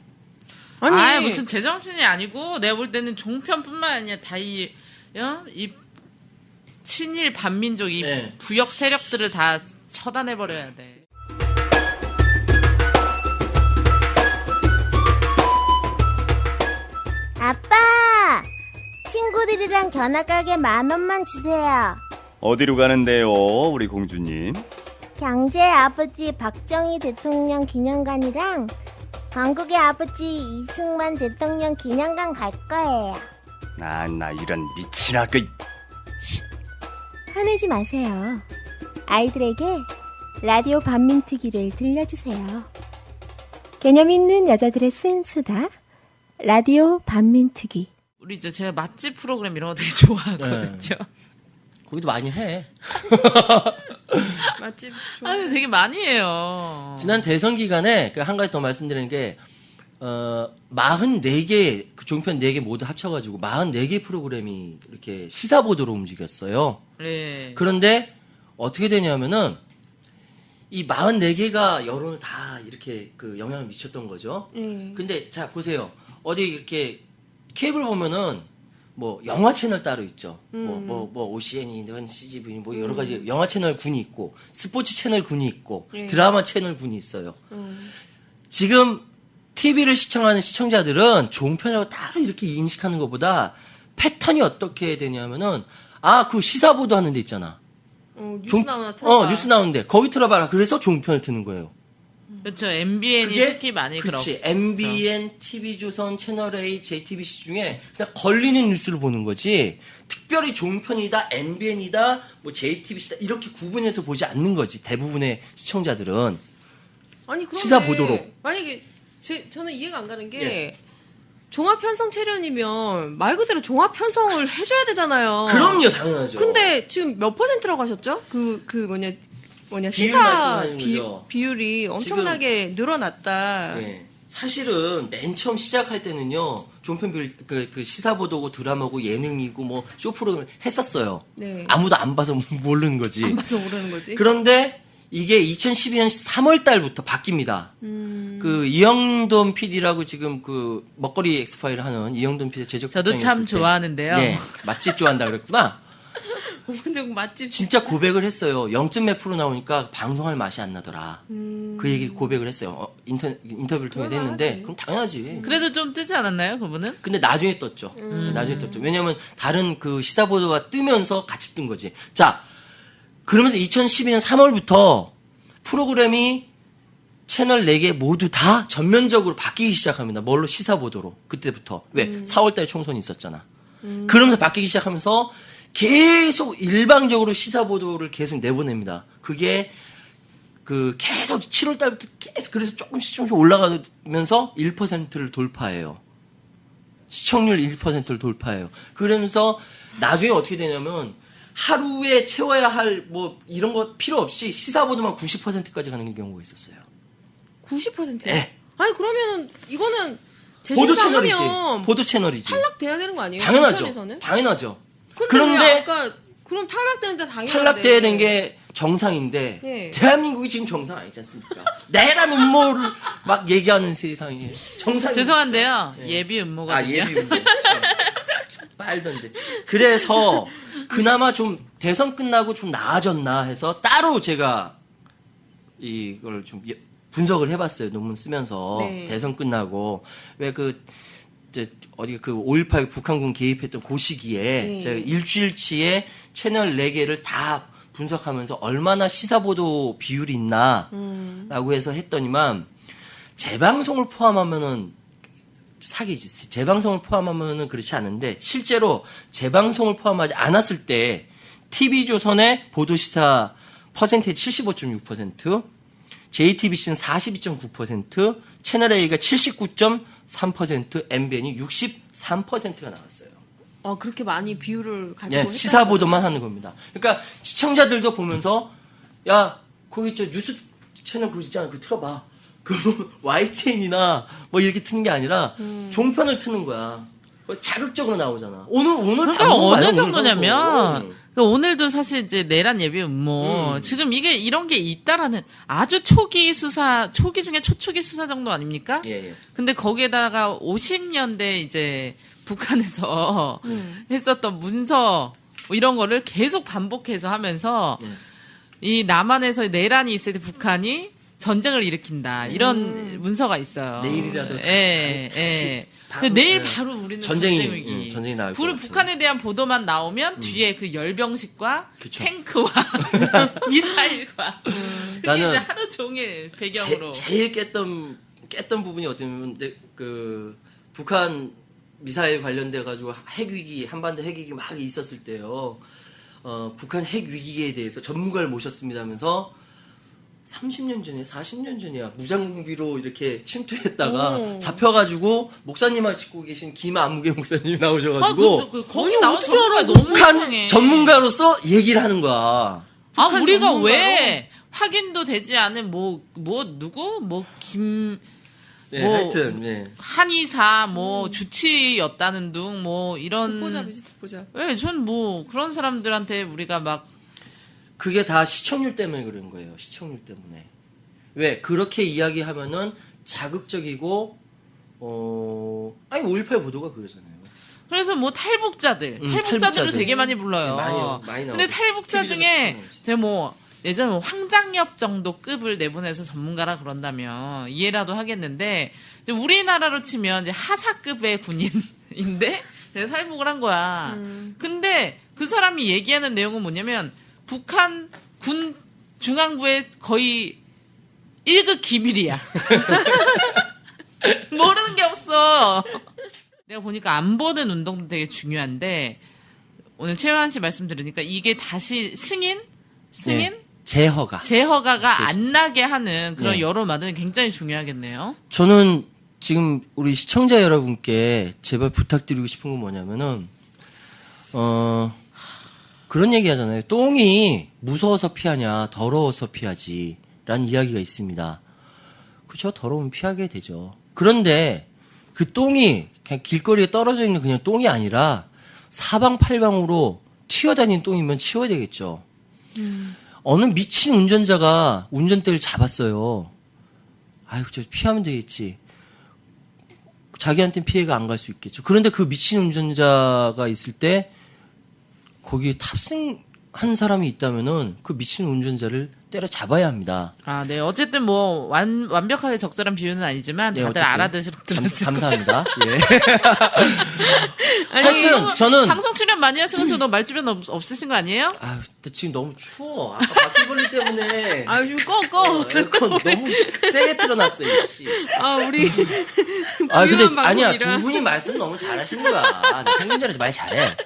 아니 무슨 제정신이 아니고 내가 볼 때는 종편뿐만 아니라 다 이 친일 반민족 이 부역 세력들을 다 처단해버려야 돼. 아빠! 친구들이랑 견학가게 10,000원만 주세요. 어디로 가는데요, 우리 공주님? 경제의 아버지 박정희 대통령 기념관이랑 건국의 아버지 이승만 대통령 기념관 갈 거예요. 나 이런 미친 학교. 화내지 마세요. 아이들에게 라디오 반민특위를 들려주세요. 개념 있는 여자들의 쓴 수다. 라디오 반민특위. 우리 제가 맛집 프로그램 이런 거 되게 좋아하거든요. 거기도 많이 해. 맛집 아니 되게 많이 해요. 지난 대선 기간에 한 가지 더 말씀드리는 게 44개 그 종편 4개 모두 합쳐가지고 44개 프로그램이 이렇게 시사보도로 움직였어요. 네. 그런데 어떻게 되냐면은 이 44개가 여론을 다 이렇게 그 영향을 미쳤던 거죠. 근데 자 보세요. 어디 이렇게 케이블 보면은 뭐 영화 채널 따로 있죠. 뭐 OCN이든 CGV 뭐 여러 가지 영화 채널 군이 있고 스포츠 채널 군이 있고 드라마 채널 군이 있어요. 지금 TV를 시청하는 시청자들은 종편이라고 따로 이렇게 인식하는 것보다 패턴이 어떻게 되냐면은 그 시사보도 하는 데 있잖아. 뉴스 나오나 틀어봐. 뉴스 나오는데 거기 틀어봐라. 그래서 종편을 트는 거예요. 그렇죠. MBN이 특히 많이 그렇지. MBN, TV조선, 채널A, JTBC 중에 그냥 걸리는 뉴스를 보는 거지. 특별히 종편이다, MBN이다, 뭐 JTBC다 이렇게 구분해서 보지 않는 거지. 대부분의 시청자들은. 아니 그런데 시사 보도로. 만약에 저는 이해가 안 가는 게 종합 편성 체련이면 말 그대로 종합 편성을 해줘야 되잖아요. 그럼요, 당연하죠. 근데 지금 몇 %라고 하셨죠? 시사 비율이 엄청나게 늘어났다. 사실은 맨 처음 시작할 때는요, 종편 그 시사보도고 드라마고 예능이고 뭐 쇼 프로그램 했었어요. 네. 아무도 안 봐서 모르는 거지. 안 봐서 모르는 거지. 그런데 이게 2012년 3월 달부터 바뀝니다. 그 이영돈 PD라고 지금 그 먹거리 엑스파일 하는 이영돈 PD 제작 저도 참 좋아하는데요. 네, 맛집 좋아한다 그랬구나. 근데 맛집 진짜 고백을 했어요. 0몇 프로 나오니까 방송할 맛이 안 나더라. 그 얘기를 고백을 했어요. 인터뷰를 통해서 했는데 그럼 당연하지. 그래도 좀 뜨지 않았나요, 그분은? 근데 나중에 떴죠. 나중에 떴죠. 왜냐면 다른 그 시사 보도가 뜨면서 같이 뜬 거지. 자, 그러면서 2012년 3월부터 프로그램이 채널 4개 모두 다 전면적으로 바뀌기 시작합니다. 뭘로? 시사 보도로. 그때부터. 왜? 4월달에 총선이 있었잖아. 그러면서 바뀌기 시작하면서 계속 일방적으로 시사 보도를 계속 내보냅니다. 그게 그 계속 7월 달부터 계속 그래서 조금씩 올라가면서 1%를 돌파해요. 시청률 1%를 돌파해요. 그러면서 나중에 어떻게 되냐면 하루에 채워야 할 뭐 이런 거 필요 없이 시사 보도만 90%까지 가는 경우가 있었어요. 90%요? 네. 아니 그러면 이거는 보도 채널이지. 재심사하면 보도 채널이지. 탈락돼야 되는 거 아니에요? 당연하죠. 종편에서는? 당연하죠. 그런데 아까 그럼 탈락되는데 당연한데 탈락돼야 되는 게 정상인데 네. 대한민국이 지금 정상 아니지 않습니까? 내란 음모를 막 얘기하는 세상에 정상. 죄송한데요. 예비 음모거든요. 아 예비 음모. 빨던데. 그래서 그나마 좀 대선 끝나고 좀 나아졌나 해서 따로 제가 이걸 좀 분석을 해봤어요. 논문 쓰면서. 네. 대선 끝나고 왜 그 이제 어디 그 5.18 북한군 개입했던 그 시기에 네. 제가 일주일치에 채널 4개를 다 분석하면서 얼마나 시사보도 비율이 있나라고 해서 했더니만 재방송을 포함하면은 사기지. 재방송을 포함하면은 그렇지 않은데 실제로 재방송을 포함하지 않았을 때 TV조선의 보도시사 퍼센테이지 75.6%, JTBC는 42.9%, 채널A가 79.3%, MBN이 63%가 나왔어요. 그렇게 많이 비율을 가지고 네, 시사 보도만 하는 겁니다. 그러니까 시청자들도 보면서 야 거기 저 뉴스 채널 그거 있잖아, 그거 틀어봐. 그럼 YTN이나 뭐 이렇게 트는 게 아니라 종편을 트는 거야. 자극적으로 나오잖아. 오늘 그러니까 어느 정도냐면 그러니까 오늘도 사실 이제 내란 예비 음모 지금 이게 이런 게 있다라는 아주 초기 수사, 초기 중에 초초기 수사 정도 아닙니까? 예. 근데 거기에다가 50년대 이제 북한에서 했었던 문서 뭐 이런 거를 계속 반복해서 하면서 이 남한에서 내란이 있을 때 북한이 전쟁을 일으킨다 이런 문서가 있어요. 내일이라도 예. 내일 바로 우리는 전쟁위기. 전쟁이 나올 것 북한에 대한 보도만 나오면 뒤에 그 열병식과 그쵸. 탱크와 미사일과 그게 나는 이제 하루 종일 배경으로. 제일 깼던 부분이 어디냐면 그 북한 미사일 관련돼 가지고 핵위기, 한반도 핵위기 막 있었을 때요. 북한 핵위기에 대해서 전문가를 모셨습니다 하면서 30년 전이야, 40년 전이야. 무장비로 이렇게 침투했다가 잡혀가지고 목사님 하시고 계신 김안무개 목사님이 나오셔가지고 거기 나온 전문가 너무 북한 이상해. 전문가로서 얘기를 하는 거야. 우리가 전문가로? 왜 확인도 되지 않은 네, 하여튼 네. 한의사 주치였다는 둥 이런 듣보잡이지 듣보잡. 네, 전 그런 사람들한테 우리가 막 그게 다 시청률 때문에 그런 거예요. 시청률 때문에. 왜 그렇게 이야기하면은 자극적이고 5.18 보도가 그러잖아요. 그래서 탈북자들도 탈북자들. 되게 많이 불러요. 네, 많이 근데 탈북자 중에 제가 예전에 황장엽 정도 급을 내보내서 전문가라 그런다면 이해라도 하겠는데 이제 우리나라로 치면 이제 하사급의 군인인데 내가 탈북을 한 거야. 근데 그 사람이 얘기하는 내용은 뭐냐면 북한 군 중앙부의 거의 1급 기밀이야. 모르는 게 없어. 내가 보니까 안보는 운동도 되게 중요한데 오늘 최요한 씨 말씀 들으니까 이게 다시 승인? 네. 제허가가 안 나게 하는 그런 네. 여론마다는 굉장히 중요하겠네요. 저는 지금 우리 시청자 여러분께 제발 부탁드리고 싶은 건 뭐냐면은 그런 얘기 하잖아요. 똥이 무서워서 피하냐, 더러워서 피하지 라는 이야기가 있습니다. 그렇죠. 더러우면 피하게 되죠. 그런데 그 똥이 그냥 길거리에 떨어져 있는 그냥 똥이 아니라 사방팔방으로 튀어다니는 똥이면 치워야 되겠죠. 어느 미친 운전자가 운전대를 잡았어요. 아유, 저 피하면 되겠지. 자기한테는 피해가 안 갈 수 있겠죠. 그런데 그 미친 운전자가 있을 때 거기에 탑승한 사람이 있다면은 그 미친 운전자를 때려 잡아야 합니다. 아, 네. 어쨌든 뭐 완벽하게 적절한 비유는 아니지만 네, 다들 알아들었어요. 감사합니다. 예. 아니, 하여튼 저는 방송 출연 많이 하시면서 너무 말주변 없으신 거 아니에요? 아유, 지금 너무 추워. 아까 바퀴벌레 때문에. 아유, 좀 꺼. 에어컨 너무 세게 틀어놨어요, 씨. 아, 우리. 아, 근데 방송이라. 아니야. 두 분이 말씀 너무 잘하시는 거야. 나 평균자라서 말 잘해.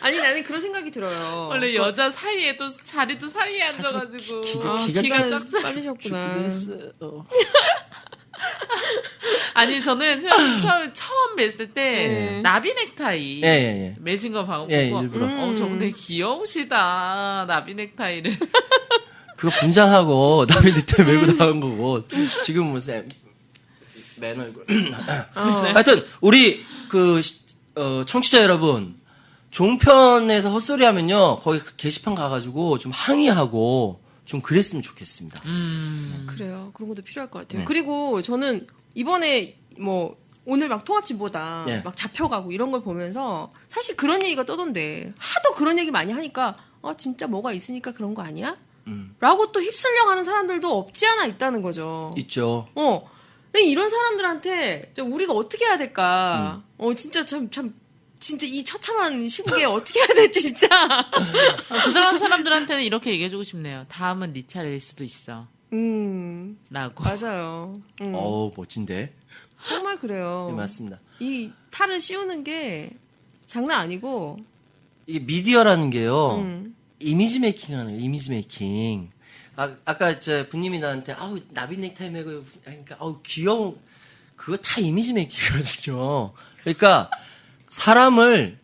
아니, 나는 그런 생각이 들어요. 원래 여자 사이에 또 자리도 사이에 앉아가지고. 기가 빨리셨구나. 아니, 저는 처음 뵀을 때 나비 넥타이 매신 거 보고 일부러. 저분 되게 귀여우시다. 나비 넥타이를. 그거 분장하고 나비 넥타이 메고 나온 거고 지금 무슨 맨 얼굴. 하여튼 우리 청취자 여러분 종편에서 헛소리하면요 거기 게시판 가가지고 좀 항의하고 좀 그랬으면 좋겠습니다. 그래요. 그런 것도 필요할 것 같아요. 네. 그리고 저는 이번에 뭐 오늘 막 통합진보다 네. 막 잡혀가고 이런 걸 보면서 사실 그런 얘기가 떠던데 하도 그런 얘기 많이 하니까 진짜 뭐가 있으니까 그런 거 아니야? 라고 또 휩쓸려 가는 사람들도 없지 않아 있다는 거죠. 있죠. 근데 이런 사람들한테 우리가 어떻게 해야 될까? 진짜 진짜 이 처참한 시국에 어떻게 해야 될지 진짜. 그 사람들한테는 이렇게 얘기해주고 싶네요. 다음은 네 차례일 수도 있어. 라고. 맞아요. 멋진데. 정말 그래요. 네, 맞습니다. 이 탈을 씌우는 게 장난 아니고. 이게 미디어라는 게요. 이미지 메이킹 하는 거예요. 이미지 메이킹. 아까 부님이 나한테 나비 넥타이 메고 하니까 귀여워. 그거 다 이미지 메이킹이거든요. 그러니까 사건을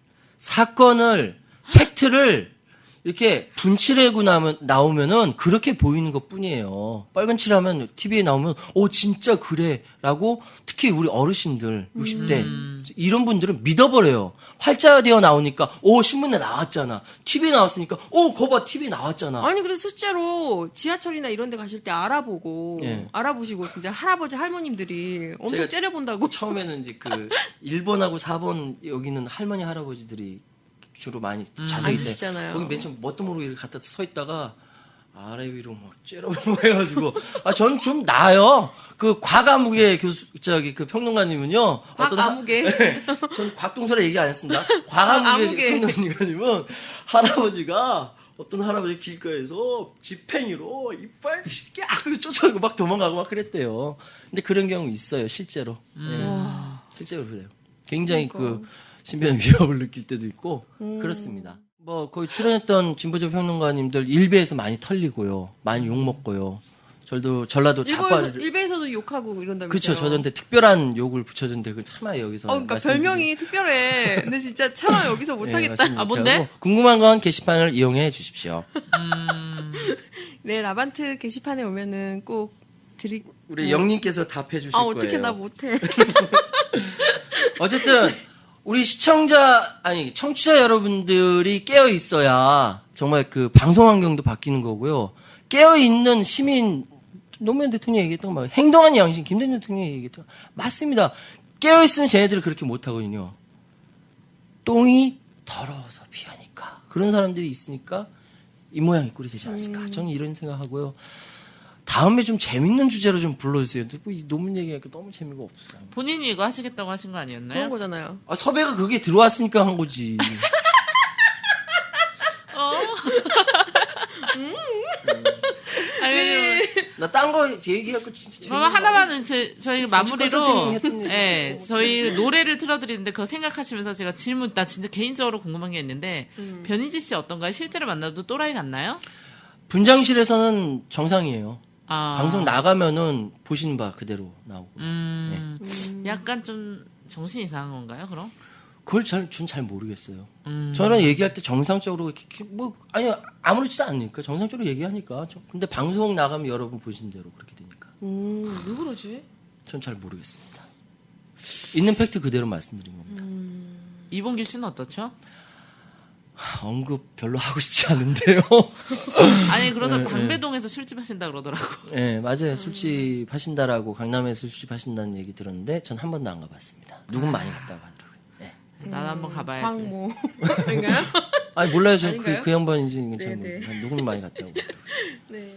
팩트를 이렇게 분칠하고 나오면은 그렇게 보이는 것 뿐이에요. 빨간 칠하면 TV에 나오면 진짜 그래라고 특히 우리 어르신들 60대 이런 분들은 믿어버려요. 활자되어 나오니까 신문에 나왔잖아. TV에 나왔으니까 거봐 TV에 나왔잖아. 아니 그래서 실제로 지하철이나 이런 데 가실 때 알아보시고 진짜 할아버지 할머님들이 엄청 째려본다고. 처음에는 이제 1번하고 4번 여기는 할머니 할아버지들이 주로 많이 자세히 앉으시잖아요. 거기 맨 처음 뭣도 모르고 이렇게 갖다 서 있다가 아래 위로 막 째려보고 해가지고 전 좀 나아요. 그 곽아무개 그 평론가님은요. 곽아무개. 전 곽동설에 얘기 안 했습니다. 곽아무개 평론가님은 할아버지가 어떤 할아버지 길가에서 지팽이로 이빨 야 쫓아가고 막 도망가고 막 그랬대요. 근데 그런 경우 있어요 실제로. 실제로 그래요. 굉장히 신변 위협을 느낄 때도 있고 그렇습니다. 거기 출연했던 진보적 평론가님들 일베에서 많이 털리고요, 많이 욕 먹고요. 전라도 일베에서도 욕하고 이런다면서요. 그렇죠. 저한테 특별한 욕을 붙여줬는데 그걸 차마 여기서. 그러니까 별명이 특별해. 근데 진짜 차마 여기서 못하겠다. 네, 뭔데? 궁금한 건 게시판을 이용해 주십시오. 네, 라반트 게시판에 오면은 꼭 우리 영님께서 답해 주실 거예요. 어떻게 나 못해. 어쨌든 우리 청취자 여러분들이 깨어 있어야 정말 방송 환경도 바뀌는 거고요. 깨어 있는 시민, 노무현 대통령이 얘기했던 거 행동하는 양심, 김대중 대통령이 얘기했던 거 맞습니다. 깨어 있으면 쟤네들은 그렇게 못 하거든요. 똥이 더러워서 피하니까 그런 사람들이 있으니까 이 모양 이 꼴이 되지 않았을까. 저는 이런 생각하고요. 다음에 좀 재밌는 주제로 좀 불러주세요. 이 논문 얘기하니까 너무 재미가 없어요. 본인이 이거 하시겠다고 하신 거 아니었나요? 그런 거잖아요. 섭외가 그게 들어왔으니까 한 거지. 나 딴 거 얘기하고 진짜. 그럼 하나만은 저희 마무리로 저희 노래를 틀어드리는데 그거 생각하시면서 제가 나 진짜 개인적으로 궁금한 게 있는데 변희재 씨 어떤가요? 실제로 만나도 또라이 같나요? 분장실에서는 정상이에요. 방송 나가면은 보시는 바 그대로 나오고. 약간 좀 정신 이상한 건가요, 그럼? 그걸 전 잘 모르겠어요. 저는 얘기할 때 정상적으로 아무렇지도 않으니까 정상적으로 얘기하니까. 근데 방송 나가면 여러분 보신 대로 그렇게 되니까. 왜 그러지? 전 잘 모르겠습니다. 있는 팩트 그대로 말씀드린 겁니다. 이봉규 씨는 어떻죠? 언급 별로 하고 싶지 않은데요. 아니 그러다 네, 방배동에서 술집 하신다 그러더라고. 네, 맞아요. 술집 하신다라고 강남에서 술집 하신다는 얘기 들었는데 전 한 번도 안 가봤습니다. 누군 많이 갔다고 하더라고요. 네. 나도 한번 가봐야지. 광모 인가요? 아니 몰라요. 저 아닌가요? 그 양반인지 잘 네네. 모르겠어요. 누군 많이 갔다고 하더라고요. 네.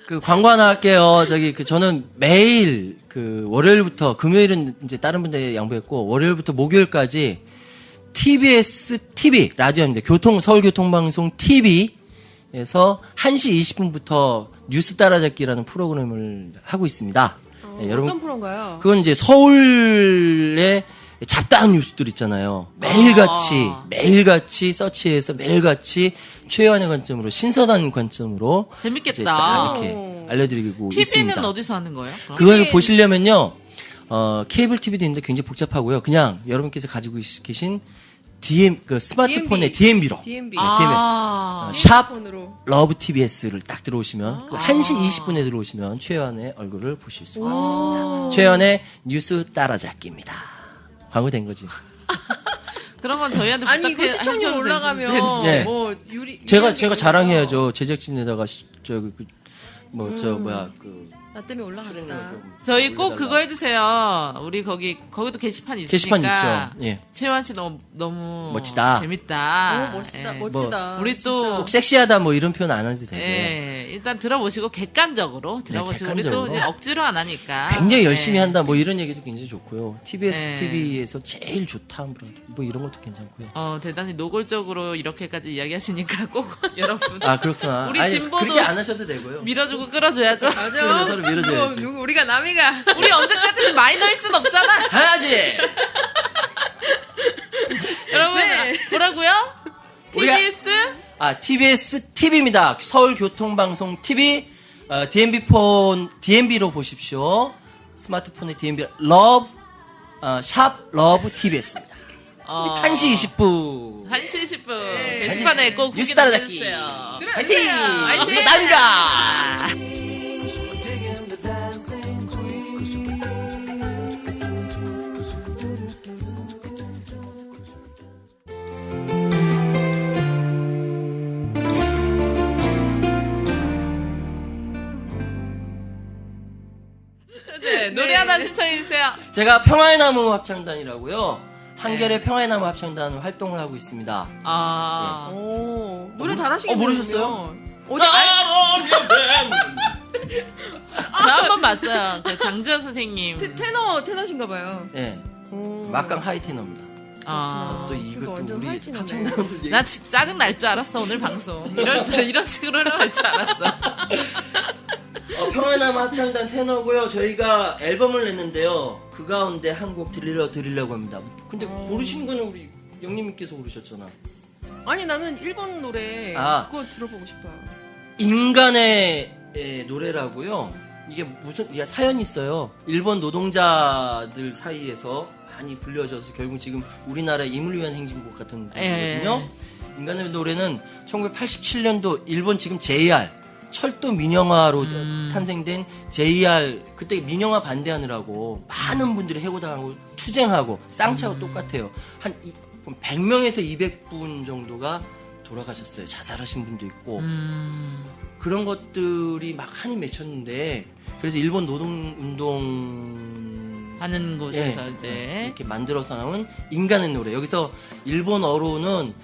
그 광고 하나 할게요. 저는 매일 그 월요일부터 금요일은 이제 다른 분들 양보했고 월요일부터 목요일까지 TBS TV 라디오입니다. 서울교통방송 TV에서 1시 20분부터 뉴스 따라잡기라는 프로그램을 하고 있습니다. 네, 여러분 어떤 프로인가요? 그건 이제 서울의 잡다한 뉴스들 있잖아요. 매일같이 서치해서 매일같이 최연의 관점으로 신선한 관점으로 재밌겠다. 이제 딱 이렇게 알려드리고 TV는 있습니다. 어디서 하는 거예요? 그걸 보시려면요. 케이블 TV도 있는데 굉장히 복잡하고요. 그냥 여러분께서 가지고 계신 그 스마트폰의 DMB로 DMB. 샵 러브 TBS를 딱 들어오시면 그 1시 20분에 들어오시면 최연의 얼굴을 보실 수가 있습니다. 최연의 뉴스 따라잡기입니다. 광고된 거지. 그런 건 저희한테 아니 이거 시청률 올라가면 네. 뭐 제가 자랑해야죠. 제작진에다가 나 때문에 올라갔다. 저희 꼭 그거 해주세요. 우리 거기도 게시판 있으니까. 게시판 있죠. 예. 최환 씨 너무 멋지다. 재밌다. 멋지다. 예. 멋지다. 우리 또 꼭 섹시하다 뭐 이런 표현 안 해도 되고요. 예. 일단 들어보시고 객관적으로 들어보시고 우리 또 이제 억지로 안 하니까. 굉장히 열심히 한다 뭐 이런 얘기도 굉장히 좋고요. TBS TV에서 제일 좋다 뭐 이런 것도 괜찮고요. 대단히 노골적으로 이렇게까지 이야기하시니까 꼭 여러분. 아 그렇구나. 우리 진보도 그렇게 안 하셔도 되고요. 밀어주고 끌어줘야죠. 맞아. 서로 밀어줘야지. 누구 우리가 남이가. 우리 언제까지는 마이너일 순 없잖아. 해야지. 여러분 뭐라고요? TBS? TBS TV입니다. 서울교통방송 TV DMB로 보십시오. 스마트폰의 DMB 샵 러브 TBS입니다. 1시 20분. 1시 20분. 게시판에 꼭 뉴스 따라잡기. 해주세요. 화이팅! 화이팅! 남이가! 네, 노래 하나 신청해주세요. 제가 평화의 나무 합창단이라고요. 한결의 평화의 나무 합창단 활동을 하고 있습니다. 노래 잘하시겠네요. 모르셨어요? 어디 저 한 번 봤어요. 그 장주현 선생님. 테너신가 봐요. 네. 막강 하이 테너입니다. 또 이것도 우리 합창단 나 진짜 짜증 날 줄 알았어 오늘 방송. 이런 식으로 할 줄 알았어. 평화의 나무 합창단 테너고요. 저희가 앨범을 냈는데요. 그 가운데 한 곡 드리려고 합니다. 근데 고르신 거는 우리 영님께서 고르셨잖아. 아니 나는 일본 노래 그거 들어보고 싶어요. 인간의 노래라고요. 이게 사연이 있어요. 일본 노동자들 사이에서 많이 불려져서 결국 지금 우리나라 임을 위한 행진곡 같은 곡이거든요. 인간의 노래는 1987년도 일본 지금 JR 철도 민영화로 탄생된 JR 그때 민영화 반대하느라고 많은 분들이 해고당하고 투쟁하고 쌍차고 똑같아요. 한 100명에서 200분 정도가 돌아가셨어요. 자살하신 분도 있고 그런 것들이 막 한이 맺혔는데 그래서 일본 노동운동 하는 곳에서 이제 이렇게 만들어서 나온 인간의 노래. 여기서 일본어로는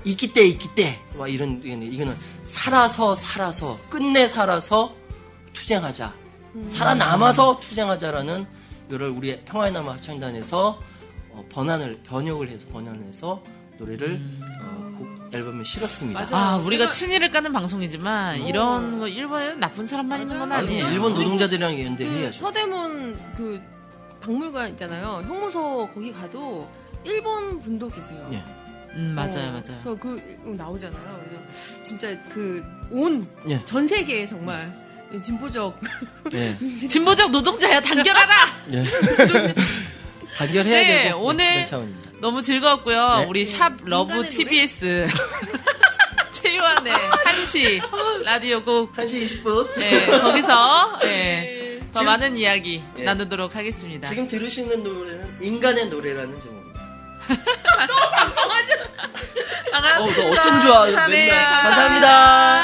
이끼때 와 이거는 살아서 끝내 살아서 투쟁하자. 살아남아서 투쟁하자라는 이거를 우리 평화의 나무 합창단에서 번역을 해서 노래를 앨범에 실었습니다. 우리가 친일을 까는 방송이지만 이런 거 일본에 나쁜 사람만 있는 건 아니에요. 일본 노동자들이랑 연대해야죠. 서대문 그 박물관 있잖아요. 형무소 거기 가도 일본 분도 계세요. 예. 맞아요. 그래서 나오잖아요. 그래서 진짜 온 전 세계에 정말 진보적 진보적 노동자야 단결하라. 단결해야 되고 오늘 너무 즐거웠고요. 우리 샵 러브 TBS 최유한의 1시 라디오 곡 1시 20분 거기서 더 많은 이야기 예. 나누도록 하겠습니다. 지금 들으시는 노래는 인간의 노래라는 제목입니다. 또 방송하죠. 너 어쩜 좋아. 맨날. 감사합니다.